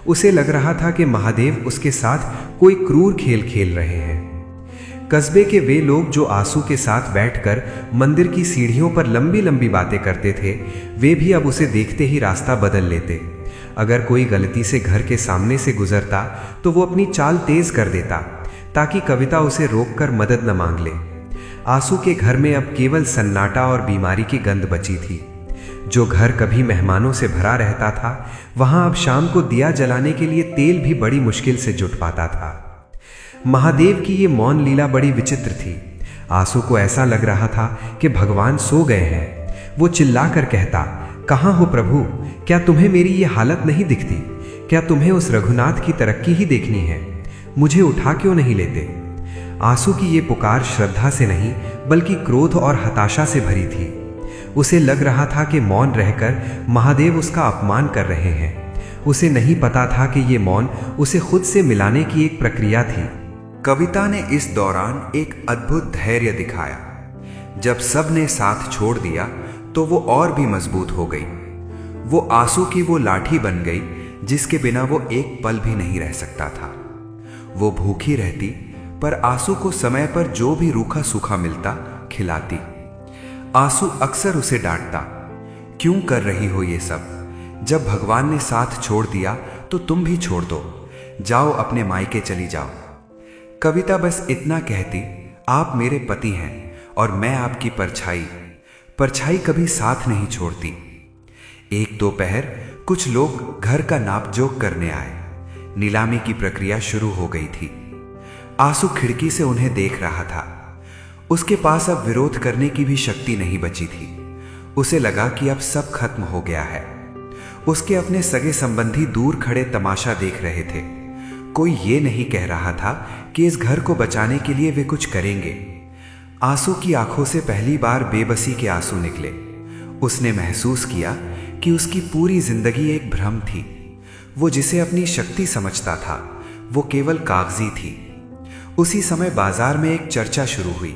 उसे लग रहा था कि महादेव उसके साथ कोई क्रूर खेल खेल रहे हैं। कस्बे के वे लोग जो आंसू के साथ बैठकर मंदिर की सीढ़ियों पर लंबी लंबी बातें करते थे, वे भी अब उसे देखते ही रास्ता बदल लेते। अगर कोई गलती से घर के सामने से गुजरता तो वो अपनी चाल तेज कर देता ताकि कविता उसे रोककर मदद न मांग ले। आंसू के घर में अब केवल सन्नाटा और बीमारी की गंध बची थी। जो घर कभी मेहमानों से भरा रहता था, वहां अब शाम को दिया जलाने के लिए तेल भी बड़ी मुश्किल से जुट पाता था। महादेव की ये मौन लीला बड़ी विचित्र थी। आंसू को ऐसा लग रहा था कि भगवान सो गए हैं। वो चिल्लाकर कहता, कहाँ हो प्रभु, क्या तुम्हें मेरी ये हालत नहीं दिखती? क्या तुम्हें उस रघुनाथ की तरक्की ही देखनी है? मुझे उठा क्यों नहीं लेते? आंसू की ये पुकार श्रद्धा से नहीं बल्कि क्रोध और हताशा से भरी थी। उसे लग रहा था कि मौन रहकर महादेव उसका अपमान कर रहे हैं। उसे नहीं पता था कि ये मौन उसे खुद से मिलाने की एक प्रक्रिया थी। कविता ने इस दौरान एक अद्भुत धैर्य दिखाया। जब सब ने साथ छोड़ दिया तो वो और भी मजबूत हो गई। वो आंसू की वो लाठी बन गई जिसके बिना वो एक पल भी नहीं रह सकता था। वो भूखी रहती पर आंसू को समय पर जो भी रूखा सूखा मिलता खिलाती। आंसू अक्सर उसे डांटता, क्यों कर रही हो ये सब? जब भगवान ने साथ छोड़ दिया तो तुम भी छोड़ दो, जाओ अपने मायके चली जाओ। कविता बस इतना कहती, आप मेरे पति हैं और मैं आपकी परछाई। परछाई कभी साथ नहीं छोड़ती। एक दोपहर कुछ लोग घर का नापजोक करने आए। नीलामी की प्रक्रिया शुरू हो गई थी। आंसू खिड़की से उन्हें देख रहा था। उसके पास अब विरोध करने की भी शक्ति नहीं बची थी। उसे लगा कि अब सब खत्म हो गया है। उसके अपने सगे संबंधी दूर खड़े तमाशा देख रहे थे। कोई ये नहीं कह रहा था कि इस घर को बचाने के लिए वे कुछ करेंगे। आंसू की आंखों से पहली बार बेबसी के आंसू निकले। उसने महसूस किया कि उसकी पूरी जिंदगी एक भ्रम थी। वो जिसे अपनी शक्ति समझता था वो केवल कागजी थी। उसी समय बाजार में एक चर्चा शुरू हुई।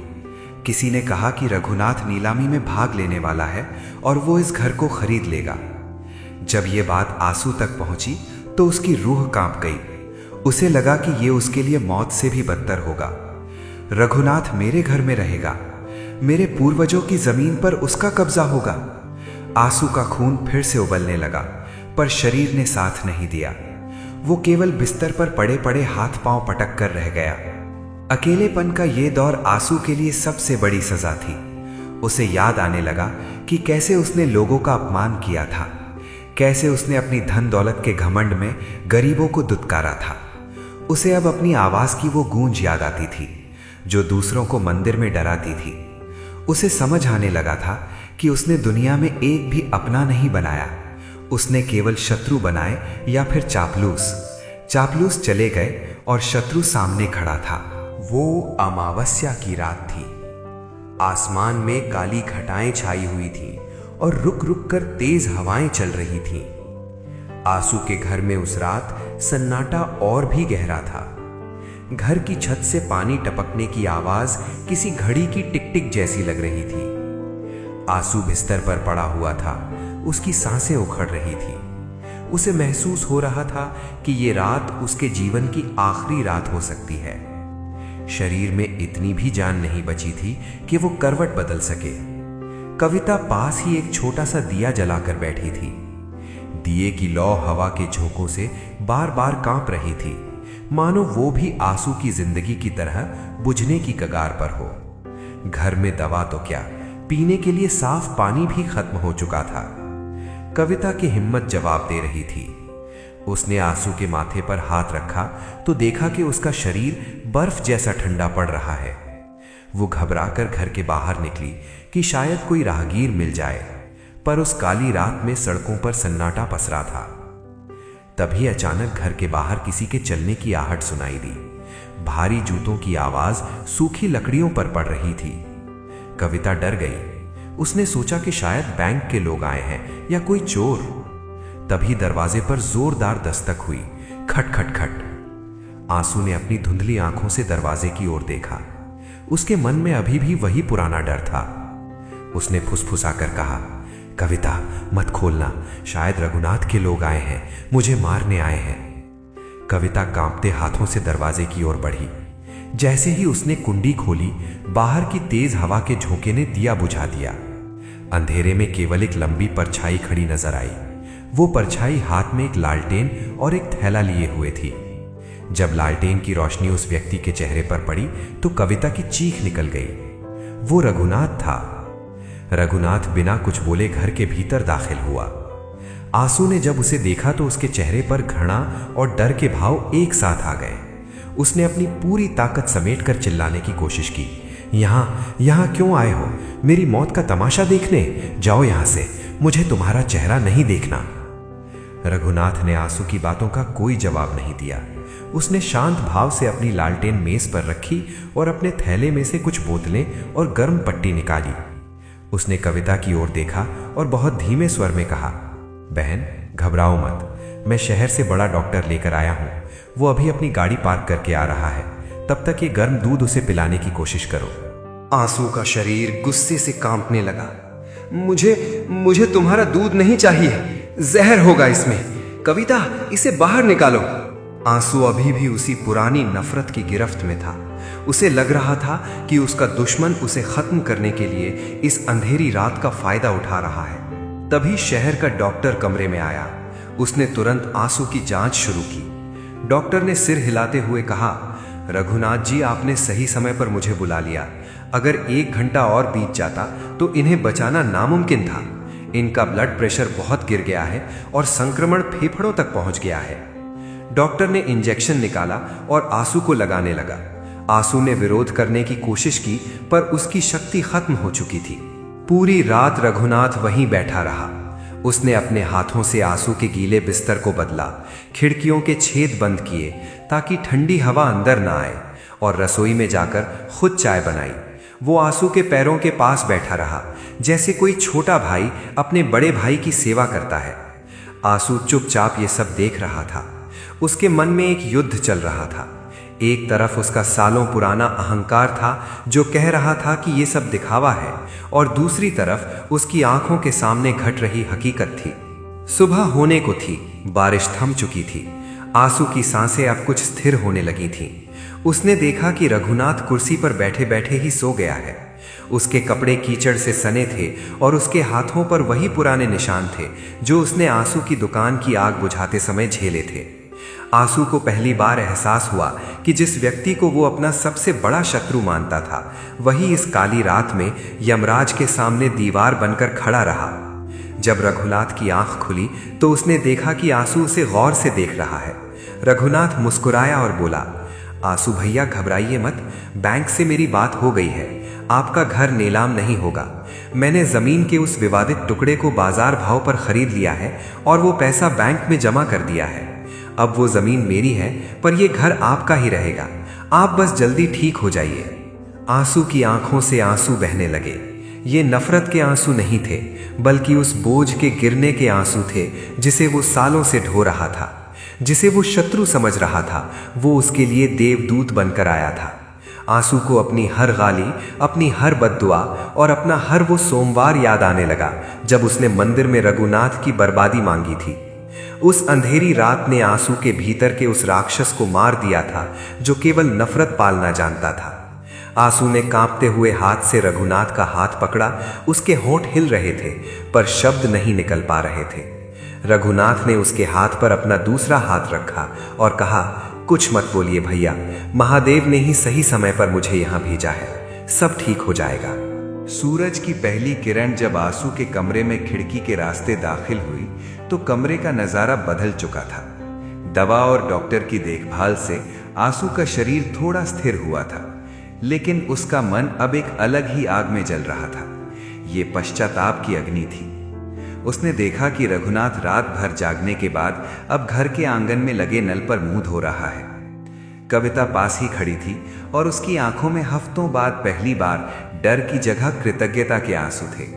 किसी ने कहा कि रघुनाथ नीलामी में भाग लेने वाला है और वो इस घर को खरीद लेगा। जब ये बात आंसू तक पहुंची तो उसकी रूह कांप गई। उसे लगा कि ये उसके लिए मौत से भी बदतर होगा। रघुनाथ मेरे घर में रहेगा, मेरे पूर्वजों की जमीन पर उसका कब्जा होगा। आंसू का खून फिर से उबलने लगा, पर शरीर ने साथ नहीं दिया। वो केवल बिस्तर पर पड़े पड़े हाथ पांव पटक कर रह गया। अकेलेपन का ये दौर आंसू के लिए सबसे बड़ी सजा थी। उसे याद आने लगा कि कैसे उसने लोगों का अपमान किया था, कैसे उसने अपनी धन दौलत के घमंड में गरीबों को दुत्कारा था। उसे अब अपनी आवाज की वो गूंज याद आती थी जो दूसरों को मंदिर में डराती थी। उसे समझ आने लगा था कि उसने दुनिया में एक भी अपना नहीं बनाया, उसने केवल शत्रु बनाए या फिर चापलूस। चापलूस चले गए और शत्रु सामने खड़ा था। वो अमावस्या की रात थी। आसमान में काली घटाएं छाई हुई थीं और रुक रुक कर तेज हवाएं चल रही थीं। आंसू के घर में उस रात सन्नाटा और भी गहरा था। घर की छत से पानी टपकने की आवाज किसी घड़ी की टिक टिक जैसी लग रही थी। आंसू बिस्तर पर पड़ा हुआ था, उसकी सांसें उखड़ रही थी। उसे महसूस हो रहा था कि ये रात उसके जीवन की आखिरी रात हो सकती है। शरीर में इतनी भी जान नहीं बची थी कि वो करवट बदल सके। कविता पास ही एक छोटा सा दिया जलाकर बैठी थी। दिए की लौ हवा के झोंकों से बार बार कांप रही थी, मानो वो भी आंसू की जिंदगी की तरह बुझने की कगार पर हो। घर में दवा तो क्या, पीने के लिए साफ पानी भी खत्म हो चुका था। कविता की हिम्मत जवाब दे रही थी। उसने आंसू के माथे पर हाथ रखा तो देखा कि उसका शरीर बर्फ जैसा ठंडा पड़ रहा है। वो घबराकर घर के बाहर निकली कि शायद कोई राहगीर मिल जाए, पर उस काली रात में सड़कों पर सन्नाटा पसरा था। तभी अचानक घर के बाहर किसी के चलने की आहट सुनाई दी। भारी जूतों की आवाज सूखी लकड़ियों पर पड़ रही थी। कविता डर गई। उसने सोचा कि शायद बैंक के लोग आए हैं या कोई चोर। तभी दरवाजे पर जोरदार दस्तक हुई। खट खट खट। आंसू ने अपनी धुंधली आंखों से दरवाजे की ओर देखा। उसके मन में अभी भी वही पुराना डर था। उसने फुसफुसाकर कहा, कविता मत खोलना, शायद रघुनाथ के लोग आए हैं, मुझे मारने आए हैं। कविता कांपते हाथों से दरवाजे की ओर बढ़ी। जैसे ही उसने कुंडी खोली, बाहर की तेज हवा के झोंके ने दिया बुझा दिया। अंधेरे में केवल एक लंबी परछाई खड़ी नजर आई। वो परछाई हाथ में एक लालटेन और एक थैला लिए हुए थी। जब लालटेन की रोशनी उस व्यक्ति के चेहरे पर पड़ी तो कविता की चीख निकल गई। वो रघुनाथ था। रघुनाथ बिना कुछ बोले घर के भीतर दाखिल हुआ। आंसू ने जब उसे देखा तो उसके चेहरे पर घृणा और डर के भाव एक साथ आ गए। उसने अपनी पूरी ताकत समेटकर चिल्लाने की कोशिश की, यहाँ क्यों आए हो? मेरी मौत का तमाशा देखने? जाओ यहां से, मुझे तुम्हारा चेहरा नहीं देखना। रघुनाथ ने आंसू की बातों का कोई जवाब नहीं दिया। उसने शांत भाव से अपनी लालटेन मेज पर रखी और अपने थैले में से कुछ बोतलें और गर्म पट्टी निकाली। उसने कविता की ओर देखा और बहुत धीमे स्वर में कहा, बहन घबराओ मत, मैं शहर से बड़ा डॉक्टर लेकर आया हूं। वो अभी अपनी गाड़ी पार्क करके आ रहा है, तब तक ये गर्म दूध उसे पिलाने की कोशिश करो। आंसू का शरीर गुस्से से कांपने लगा। मुझे तुम्हारा दूध नहीं चाहिए, जहर होगा इसमें। कविता इसे बाहर निकालो। आंसू अभी भी उसी पुरानी नफरत की गिरफ्त में था। उसे लग रहा था कि उसका दुश्मन उसे खत्म करने के लिए इस अंधेरी रात का फायदा उठा रहा है। तभी शहर का डॉक्टर कमरे में आया। उसने तुरंत आंसू की जांच शुरू की। डॉक्टर ने सिर हिलाते हुए कहा, रघुनाथ जी, आपने सही समय पर मुझे बुला लिया। अगर 1 घंटा और बीत जाता तो इन्हें बचाना नामुमकिन था। इनका ब्लड प्रेशर बहुत गिर गया है और संक्रमण फेफड़ों तक पहुंच गया है। डॉक्टर ने इंजेक्शन निकाला और आंसू को लगाने लगा। आंसू ने विरोध करने की कोशिश की, पर उसकी शक्ति खत्म हो चुकी थी। पूरी रात रघुनाथ वहीं बैठा रहा। उसने अपने हाथों से आंसू के गीले बिस्तर को बदला, खिड़कियों के छेद बंद किए ताकि ठंडी हवा अंदर ना आए, और रसोई में जाकर खुद चाय बनाई। वो आंसू के पैरों के पास बैठा रहा, जैसे कोई छोटा भाई अपने बड़े भाई की सेवा करता है। आंसू चुपचाप ये सब देख रहा था। उसके मन में एक युद्ध चल रहा था। एक तरफ उसका सालों पुराना अहंकार था जो कह रहा था कि ये सब दिखावा है, और दूसरी तरफ उसकी आंखों के सामने घट रही हकीकत थी। सुबह होने को थी, बारिश थम चुकी थी। आंसू की सांसें अब कुछ स्थिर होने लगी थीं। उसने देखा कि रघुनाथ कुर्सी पर बैठे बैठे ही सो गया है। उसके कपड़े कीचड़ से सने थे और उसके हाथों पर वही पुराने निशान थे जो उसने आंसू की दुकान की आग बुझाते समय झेले थे। आंसू को पहली बार एहसास हुआ कि जिस व्यक्ति को वो अपना सबसे बड़ा शत्रु मानता था, वही इस काली रात में यमराज के सामने दीवार बनकर खड़ा रहा। जब रघुनाथ की आंख खुली तो उसने देखा कि आंसू उसे गौर से देख रहा है। रघुनाथ मुस्कुराया और बोला, आंसू भैया घबराइए मत, बैंक से मेरी बात हो गई है, आपका घर नीलाम नहीं होगा। मैंने जमीन के उस विवादित टुकड़े को बाजार भाव पर खरीद लिया है और वो पैसा बैंक में जमा कर दिया है। अब वो जमीन मेरी है, पर ये घर आपका ही रहेगा। आप बस जल्दी ठीक हो जाइए। आंसू की आंखों से आंसू बहने लगे। ये नफरत के आंसू नहीं थे, बल्कि उस बोझ के गिरने के आंसू थे जिसे वो सालों से ढो रहा था, जिसे वो शत्रु समझ रहा था। वो उसके लिए देवदूत बनकर आया था। आंसू को अपनी हर गाली, अपनी हर बद्दुआ और अपना हर वो सोमवार याद आने लगा जब उसने मंदिर में रघुनाथ की बर्बादी मांगी थी। उस अंधेरी रात ने आंसू के भीतर के उस राक्षस को मार दिया था जो केवल नफरत पालना जानता था। आंसू ने कांपते हुए हाथ से रघुनाथ का हाथ पकड़ा। उसके होंठ हिल रहे थे, पर शब्द नहीं निकल पा रहे थे। रघुनाथ ने उसके हाथ पर अपना दूसरा हाथ रखा और कहा, कुछ मत बोलिए भैया, महादेव ने ही सही समय पर मुझे यहां भेजा है, सब ठीक हो जाएगा। सूरज की पहली किरण जब आंसू के कमरे में खिड़की के रास्ते दाखिल हुई तो कमरे का नजारा बदल चुका था। दवा और डॉक्टर की देखभाल से आंसू का शरीर थोड़ा स्थिर हुआ था, लेकिन उसका मन अब एक अलग ही आग में जल रहा था। ये पश्चाताप की अग्नि थी। उसने देखा कि रघुनाथ रात भर जागने के बाद अब घर के आंगन में लगे नल पर मुंह धो रहा है। कविता पास ही खड़ी थी और उसकी आंखों में हफ्तों बाद पहली बार डर की जगह कृतज्ञता के आंसू थे।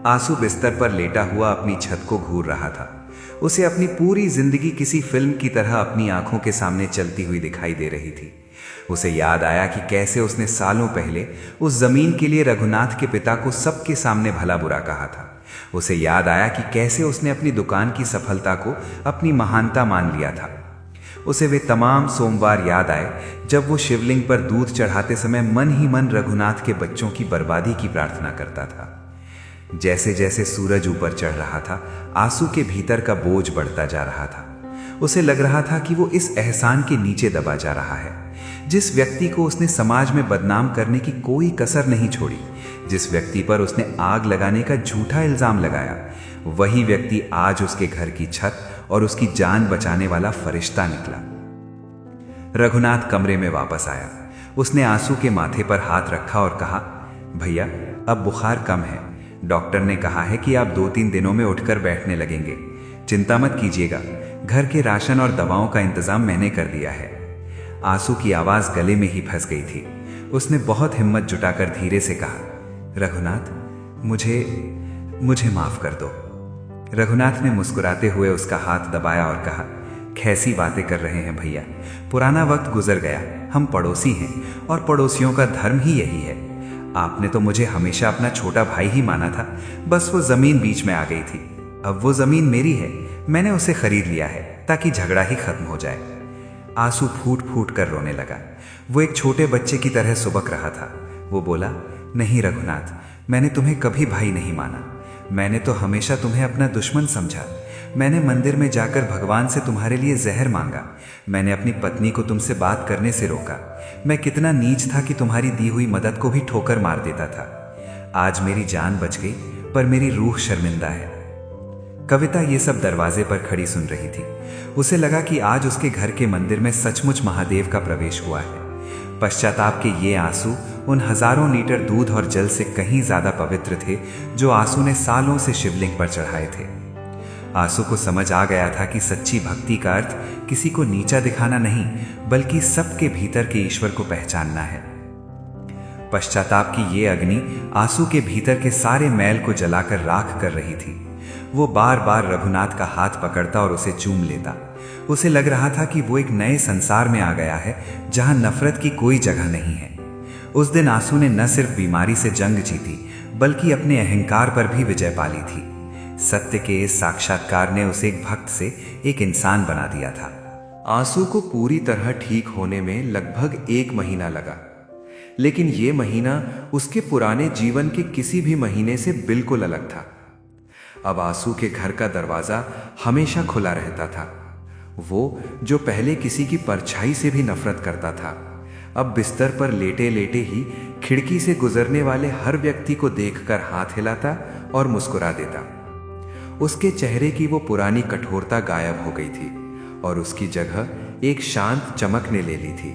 आंसू बिस्तर पर लेटा हुआ अपनी छत को घूर रहा था। उसे अपनी पूरी जिंदगी किसी फिल्म की तरह अपनी आंखों के सामने चलती हुई दिखाई दे रही थी। उसे याद आया कि कैसे उसने सालों पहले उस जमीन के लिए रघुनाथ के पिता को सबके सामने भला बुरा कहा था। उसे याद आया कि कैसे उसने अपनी दुकान की सफलता को अपनी महानता मान लिया था। उसे वे तमाम सोमवार याद आए जब वो शिवलिंग पर दूध चढ़ाते समय मन ही मन रघुनाथ के बच्चों की बर्बादी की प्रार्थना करता था। जैसे जैसे सूरज ऊपर चढ़ रहा था, आंसू के भीतर का बोझ बढ़ता जा रहा था। उसे लग रहा था कि वो इस एहसान के नीचे दबा जा रहा है। जिस व्यक्ति को उसने समाज में बदनाम करने की कोई कसर नहीं छोड़ी, जिस व्यक्ति पर उसने आग लगाने का झूठा इल्जाम लगाया, वही व्यक्ति आज उसके घर की छत और उसकी जान बचाने वाला फरिश्ता निकला। रघुनाथ कमरे में वापस आया। उसने आंसू के माथे पर हाथ रखा और कहा, भैया अब बुखार कम है। डॉक्टर ने कहा है कि आप 2-3 दिनों में उठकर बैठने लगेंगे। चिंता मत कीजिएगा, घर के राशन और दवाओं का इंतजाम मैंने कर दिया है। आंसू की आवाज गले में ही फंस गई थी। उसने बहुत हिम्मत जुटाकर धीरे से कहा, रघुनाथ मुझे माफ कर दो। रघुनाथ ने मुस्कुराते हुए उसका हाथ दबाया और कहा, कैसी बातें कर रहे हैं भैया, पुराना वक्त गुजर गया, हम पड़ोसी हैं और पड़ोसियों का धर्म ही यही है। आपने तो मुझे हमेशा अपना छोटा भाई ही माना था, बस वो जमीन बीच में आ गई थी। अब वो जमीन मेरी है, मैंने उसे खरीद लिया है ताकि झगड़ा ही खत्म हो जाए। आंसू फूट फूट कर रोने लगा। वो एक छोटे बच्चे की तरह सुबक रहा था। वो बोला, नहीं रघुनाथ, मैंने तुम्हें कभी भाई नहीं माना। मैंने तो हमेशा तुम्हें अपना दुश्मन समझा। मैंने मंदिर में जाकर भगवान से तुम्हारे लिए जहर मांगा। मैंने अपनी पत्नी को तुमसे बात करने से रोका। मैं कितना नीच था कि तुम्हारी दी हुई मदद को भी ठोकर मार देता था। आज मेरी जान बच गई, पर मेरी रूह शर्मिंदा है। कविता ये सब दरवाजे पर खड़ी सुन रही थी। उसे लगा कि आज उसके घर के मंदिर में सचमुच महादेव का प्रवेश हुआ है। पश्चाताप के ये आंसू उन हजारों लीटर दूध और जल से कहीं ज्यादा पवित्र थे जो आंसू ने सालों से शिवलिंग पर चढ़ाए थे। आंसू को समझ आ गया था कि सच्ची भक्ति का अर्थ किसी को नीचा दिखाना नहीं, बल्कि सबके भीतर के ईश्वर को पहचानना है। पश्चाताप की ये अग्नि आंसू के भीतर के सारे मैल को जलाकर राख कर रही थी। वो बार बार रघुनाथ का हाथ पकड़ता और उसे चूम लेता। उसे लग रहा था कि वो एक नए संसार में आ गया है जहां नफरत की कोई जगह नहीं है। उस दिन आंसू ने न सिर्फ बीमारी से जंग जीती, बल्कि अपने अहंकार पर भी विजय पा ली थी। सत्य के इस साक्षात्कार ने उसे एक भक्त से एक इंसान बना दिया था। आंसू को पूरी तरह ठीक होने में लगभग 1 महीना लगा, लेकिन ये महीना उसके पुराने जीवन के किसी भी महीने से बिल्कुल अलग था। अब आंसू के घर का दरवाजा हमेशा खुला रहता था। वो जो पहले किसी की परछाई से भी नफरत करता था, अब बिस्तर पर लेटे लेटे ही खिड़की से गुजरने वाले हर व्यक्ति को देखकर हाथ हिलाता और मुस्कुरा देता। उसके चेहरे की वो पुरानी कठोरता गायब हो गई थी और उसकी जगह एक शांत चमक ने ले ली थी।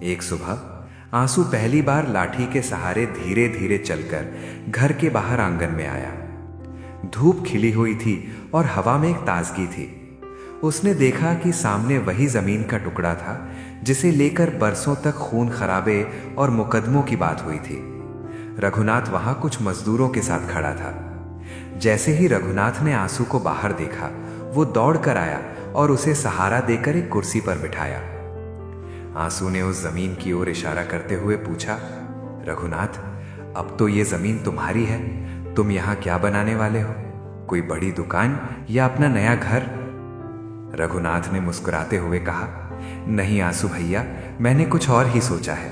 एक सुबह आंसू पहली बार लाठी के सहारे धीरे धीरे चलकर घर के बाहर आंगन में आया। धूप खिली हुई थी और हवा में एक ताजगी थी। उसने देखा कि सामने वही जमीन का टुकड़ा था जिसे लेकर बरसों तक खून खराबे और मुकदमों की बात हुई थी। रघुनाथ वहां कुछ मजदूरों के साथ खड़ा था। जैसे ही रघुनाथ ने आंसू को बाहर देखा, वो दौड़ कर आया और उसे सहारा देकर एक कुर्सी पर बिठाया। आंसू ने उस जमीन की ओर इशारा करते हुए पूछा, रघुनाथ, अब तो ये जमीन तुम्हारी है। तुम यहाँ क्या बनाने वाले हो? कोई बड़ी दुकान या अपना नया घर? रघुनाथ ने मुस्कुराते हुए कहा, नहीं आंसू भैया, मैंने कुछ और ही सोचा है।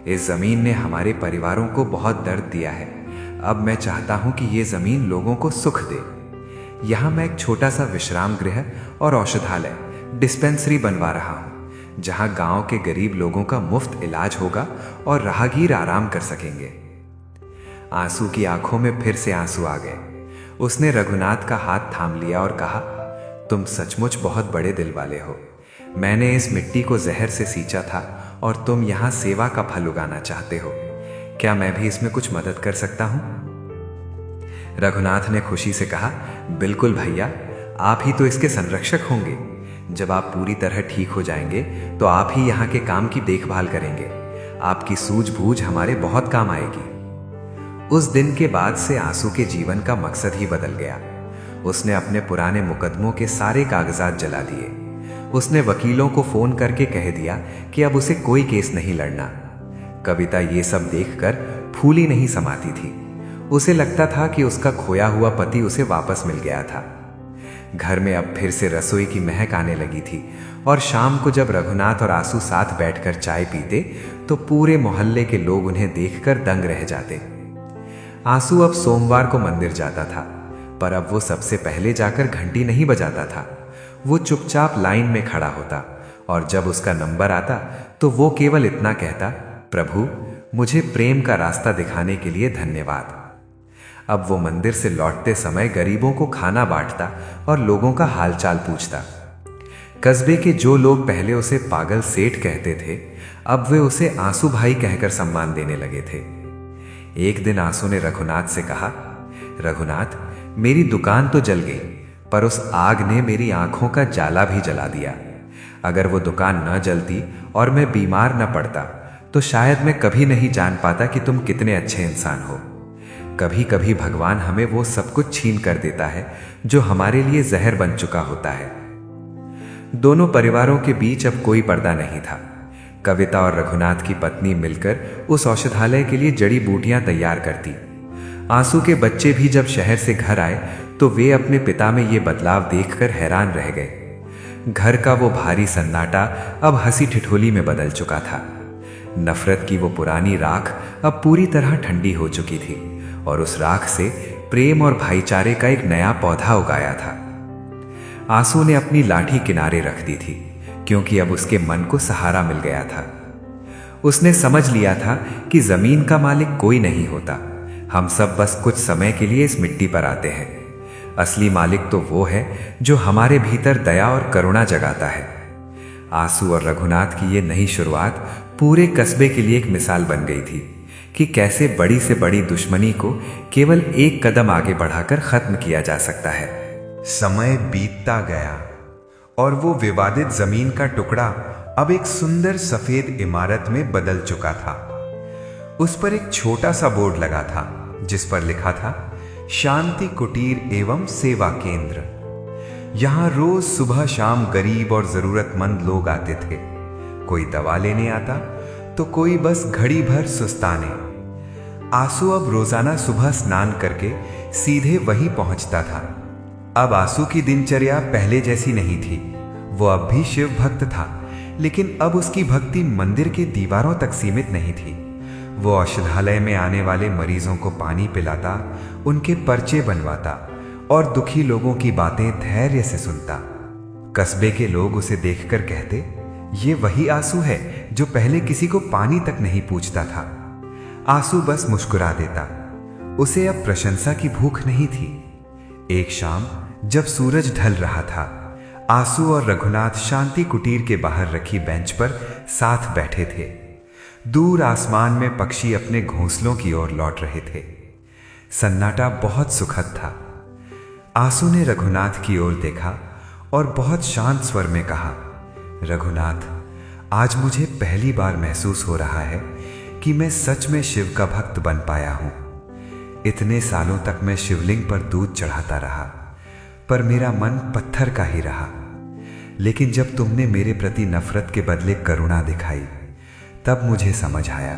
इस जमीन ने हमारे परिवारों को बहुत दर्द दिया है। अब मैं चाहता हूं कि ये जमीन लोगों को सुख दे। यहां मैं एक छोटा सा विश्राम गृह और औषधालय, डिस्पेंसरी बनवा रहा हूं, जहां गांव के गरीब लोगों का मुफ्त इलाज होगा और राहगीर आराम कर सकेंगे। आंसू की आंखों में फिर से आंसू आ गए। उसने रघुनाथ का हाथ थाम लिया और कहा, तुम सचमुच बहुत बड़े दिल वाले हो। मैंने इस मिट्टी को जहर से सींचा था और तुम यहाँ सेवा का फल उगाना चाहते हो। क्या मैं भी इसमें कुछ मदद कर सकता हूं? रघुनाथ ने खुशी से कहा, बिल्कुल भैया, आप ही तो इसके संरक्षक होंगे। जब आप पूरी तरह ठीक हो जाएंगे तो आप ही यहाँ के काम की देखभाल करेंगे। आपकी सूझबूझ हमारे बहुत काम आएगी। उस दिन के बाद से आंसू के जीवन का मकसद ही बदल गया। उसने अपने पुराने मुकदमों के सारे कागजात जला दिए। उसने वकीलों को फोन करके कह दिया कि अब उसे कोई केस नहीं लड़ना। कविता ये सब देखकर फूली नहीं समाती थी। उसे लगता था कि उसका खोया हुआ पति उसे वापस मिल गया था। घर में अब फिर से रसोई की महक आने लगी थी और शाम को जब रघुनाथ और आंसू साथ बैठकर चाय पीते तो पूरे मोहल्ले के लोग उन्हें देखकर दंग रह जाते। आंसू अब सोमवार को मंदिर जाता था, पर अब वो सबसे पहले जाकर घंटी नहीं बजाता था। वो चुपचाप लाइन में खड़ा होता और जब उसका नंबर आता तो वो केवल इतना कहता, प्रभु, मुझे प्रेम का रास्ता दिखाने के लिए धन्यवाद। अब वो मंदिर से लौटते समय गरीबों को खाना बांटता और लोगों का हालचाल पूछता। कस्बे के जो लोग पहले उसे पागल सेठ कहते थे, अब वे उसे आंसू भाई कहकर सम्मान देने लगे थे। एक दिन आंसू ने रघुनाथ से कहा, रघुनाथ, मेरी दुकान तो जल गई, पर उस आग ने मेरी आंखों का जाला भी जला दिया। अगर वो दुकान न जलती और मैं बीमार न पड़ता तो शायद मैं कभी नहीं जान पाता कि तुम कितने अच्छे इंसान हो। कभी कभी भगवान हमें वो सब कुछ छीन कर देता है जो हमारे लिए जहर बन चुका होता है। दोनों परिवारों के बीच अब कोई पर्दा नहीं था। कविता और रघुनाथ की पत्नी मिलकर उस औषधालय के लिए जड़ी बूटियां तैयार करती। आंसू के बच्चे भी जब शहर से घर आए तो वे अपने पिता में ये बदलाव देखकर हैरान रह गए। घर का वो भारी सन्नाटा अब हंसी ठिठोली में बदल चुका था। नफरत की वो पुरानी राख अब पूरी तरह ठंडी हो चुकी थी और उस राख से प्रेम और भाईचारे का एक नया पौधा उगाया था। आंसू ने अपनी लाठी किनारे रख दी थी क्योंकि अब उसके मन को सहारा मिल गया था। उसने समझ लिया था कि जमीन का मालिक कोई नहीं होता। हम सब बस कुछ समय के लिए इस मिट्टी पर आते हैं। असली मालिक तो वो है जो हमारे भीतर दया और करुणा जगाता है। आंसू और रघुनाथ की ये नई शुरुआत पूरे कस्बे के लिए एक मिसाल बन गई थी कि कैसे बड़ी से बड़ी दुश्मनी को केवल एक कदम आगे बढ़ाकर खत्म किया जा सकता है। समय बीतता गया और वो विवादित जमीन का टुकड़ा अब एक सुंदर सफेद इमारत में बदल चुका था। उस पर एक छोटा सा बोर्ड लगा था जिस पर लिखा था, शांति कुटीर एवं सेवा केंद्र। यहां रोज सुबह शाम गरीब और जरूरतमंद लोग आते थे। कोई दवा लेने आता तो कोई बस घड़ी भर सुस्ताने। आंसू अब रोजाना सुबह स्नान करके सीधे वहीं पहुंचता था। अब आंसू की दिनचर्या पहले जैसी नहीं थी। वो अब भी शिव भक्त था, लेकिन अब उसकी भक्ति मंदिर के दीवारों तक सीमित नहीं थी। वो औषधालय में आने वाले मरीजों को पानी पिलाता, उनके पर्चे बनवाता और दुखी लोगों की बातें धैर्य से सुनता। कस्बे के लोग उसे देखकर कहते, ये वही आंसू है जो पहले किसी को पानी तक नहीं पूछता था। आंसू बस मुस्कुरा देता। उसे अब प्रशंसा की भूख नहीं थी। एक शाम जब सूरज ढल रहा था, आंसू और रघुनाथ शांति कुटीर के बाहर रखी बेंच पर साथ बैठे थे। दूर आसमान में पक्षी अपने घोंसलों की ओर लौट रहे थे। सन्नाटा बहुत सुखद था। आंसू ने रघुनाथ की ओर देखा और बहुत शांत स्वर में कहा, रघुनाथ, आज मुझे पहली बार महसूस हो रहा है कि मैं सच में शिव का भक्त बन पाया हूं। इतने सालों तक मैं शिवलिंग पर दूध चढ़ाता रहा, पर मेरा मन पत्थर का ही रहा। लेकिन जब तुमने मेरे प्रति नफरत के बदले करुणा दिखाई, तब मुझे समझ आया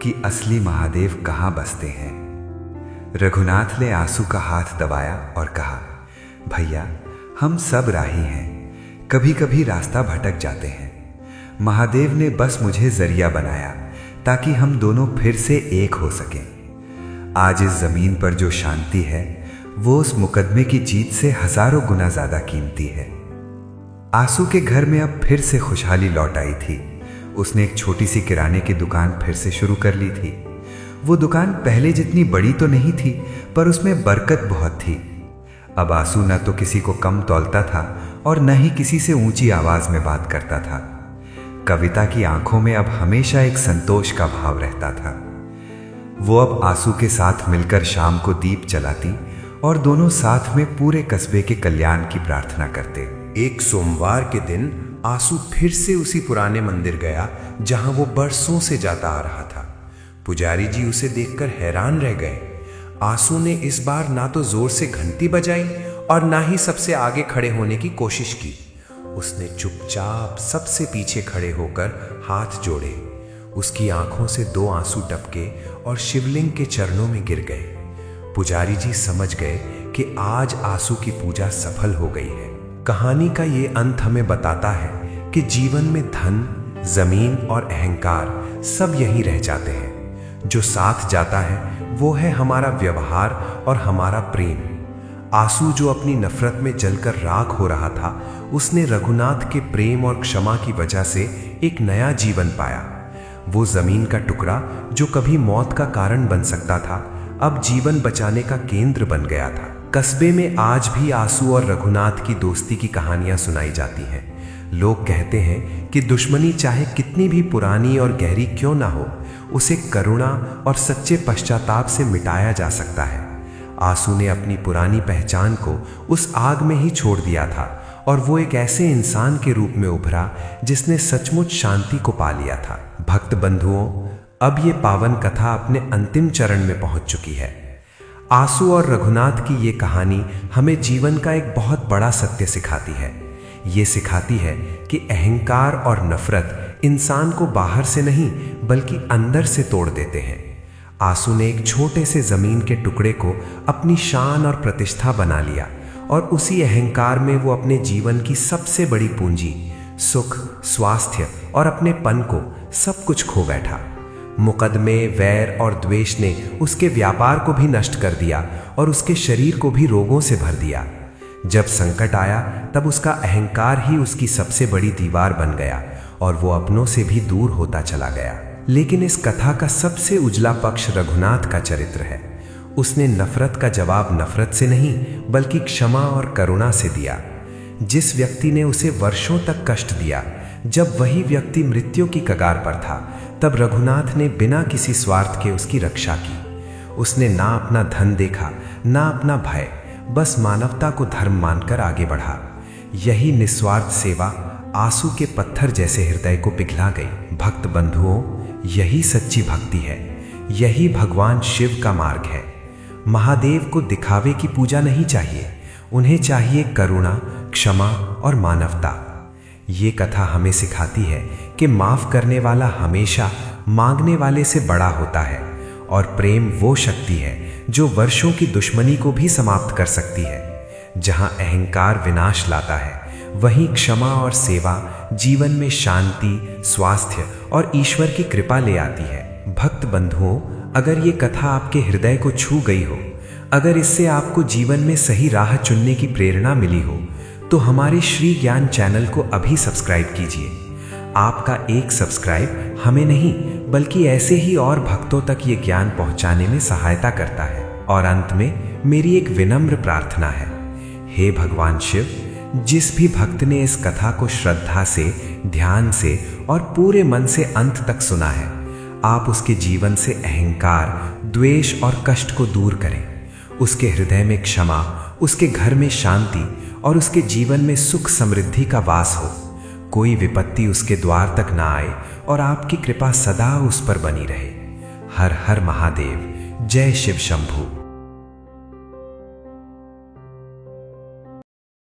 कि असली महादेव कहाँ बसते हैं। रघुनाथ ने आंसू का हाथ दबाया और कहा, भैया, हम सब राही हैं, कभी कभी रास्ता भटक जाते हैं। महादेव ने बस मुझे जरिया बनाया ताकि हम दोनों फिर से एक हो सकें। आज इस जमीन पर जो शांति है, वो उस मुकदमे की जीत से हजारों गुना ज्यादा कीमती है। आंसू के घर में अब फिर से खुशहाली लौट आई थी। उसने एक छोटी सी किराने की दुकान फिर से शुरू कर ली थी। वो दुकान पहले जितनी बड़ी तो नहीं थी, पर उसमें बरकत बहुत थी। अब आंसू न तो किसी को कम तौलता था और न ही किसी से ऊंची आवाज में बात करता था। कविता की आंखों में अब हमेशा एक संतोष का भाव रहता था। वो अब आंसू के साथ मिलकर शाम को दीप जलाती और दोनों साथ में पूरे कस्बे के कल्याण की प्रार्थना करते। एक सोमवार के दिन आंसू फिर से उसी पुराने मंदिर गया जहां वो बरसों से जाता आ रहा था। पुजारी जी उसे देखकर हैरान रह गए। आंसू ने इस बार ना तो जोर से घंटी बजाई और ना ही सबसे आगे खड़े होने की कोशिश की। उसने चुपचाप सबसे पीछे खड़े होकर हाथ जोड़े। उसकी आंखों से 2 आंसू टपके और शिवलिंग के चरणों में गिर गए। पुजारी जी समझ गए कि आज आंसू की पूजा सफल हो गई है। कहानी का ये अंत हमें बताता है कि जीवन में धन, जमीन और अहंकार सब यहीं रह जाते हैं। जो साथ जाता है वो है हमारा व्यवहार और हमारा प्रेम। आंसू जो अपनी नफरत में जलकर राख हो रहा था, उसने रघुनाथ के प्रेम और क्षमा की वजह से एक नया जीवन पाया। वो जमीन का टुकड़ा जो कभी मौत का कारण बन सकता था, अब जीवन बचाने का केंद्र बन गया था। कस्बे में आज भी आंसू और रघुनाथ की दोस्ती की कहानियां सुनाई जाती हैं। लोग कहते हैं कि दुश्मनी चाहे कितनी भी पुरानी और गहरी क्यों ना हो, उसे करुणा और सच्चे पश्चाताप से मिटाया जा सकता है। आंसू ने अपनी पुरानी पहचान को उस आग में ही छोड़ दिया था और वो एक ऐसे इंसान के रूप में उभरा जिसने सचमुच शांति को पा लिया था। भक्त बंधुओं, अब ये पावन कथा अपने अंतिम चरण में पहुंच चुकी है। आंसू और रघुनाथ की ये कहानी हमें जीवन का एक बहुत बड़ा सत्य सिखाती है। ये सिखाती है कि अहंकार और नफरत इंसान को बाहर से नहीं बल्कि अंदर से तोड़ देते हैं। आंसू ने एक छोटे से जमीन के टुकड़े को अपनी शान और प्रतिष्ठा बना लिया और उसी अहंकार में वो अपने जीवन की सबसे बड़ी पूंजी, सुख, स्वास्थ्य और अपने पन को सब कुछ खो बैठा। मुकदमे, वैर और द्वेष ने उसके व्यापार को भी नष्ट कर दिया और उसके शरीर को भी रोगों से भर दिया। जब संकट आया तब उसका अहंकार ही उसकी सबसे बड़ी दीवार बन गया और वो अपनों से भी दूर होता चला गया। लेकिन इस कथा का सबसे उजला पक्ष रघुनाथ का चरित्र है। उसने नफरत का जवाब नफरत से नहीं बल्कि क्षमा और करुणा से दिया। जिस व्यक्ति ने उसे वर्षों तक कष्ट दिया, जब वही व्यक्ति मृत्यु की कगार पर था, तब रघुनाथ ने बिना किसी स्वार्थ के उसकी रक्षा की। उसने ना अपना धन देखा, ना अपना भय, बस मानवता को धर्म मानकर आगे बढ़ा। यही निस्वार्थ सेवा आंसू के पत्थर जैसे हृदय को पिघला गई। भक्त बंधुओं, यही सच्ची भक्ति है, यही भगवान शिव का मार्ग है। महादेव को दिखावे की पूजा नहीं चाहिए, उन्हें चाहिए करुणा, क्षमा और मानवता। ये कथा हमें सिखाती है कि माफ करने वाला हमेशा मांगने वाले से बड़ा होता है और प्रेम वो शक्ति है जो वर्षों की दुश्मनी को भी समाप्त कर सकती है। जहां अहंकार विनाश लाता है, वहीं क्षमा और सेवा जीवन में शांति, स्वास्थ्य और ईश्वर की कृपा ले आती है। भक्त बंधुओं, अगर ये कथा आपके हृदय को छू गई हो, अगर इससे आपको जीवन में सही राह चुनने की प्रेरणा मिली हो, तो हमारे श्री ज्ञान चैनल को अभी सब्सक्राइब कीजिए। आपका एक सब्सक्राइब हमें नहीं बल्कि ऐसे ही और भक्तों तक ये ज्ञान पहुंचाने में सहायता करता है। और अंत में मेरी एक विनम्र प्रार्थना है, हे भगवान शिव, जिस भी भक्त ने इस कथा को श्रद्धा से, ध्यान से और पूरे मन से अंत तक सुना है, आप उसके जीवन से अहंकार, द्वेष और कष्ट को दूर करें। उसके हृदय में क्षमा, उसके घर में शांति और उसके जीवन में सुख समृद्धि का वास हो। कोई विपत्ति उसके द्वार तक ना आए और आपकी कृपा सदा उस पर बनी रहे। हर हर महादेव। जय शिव शंभू।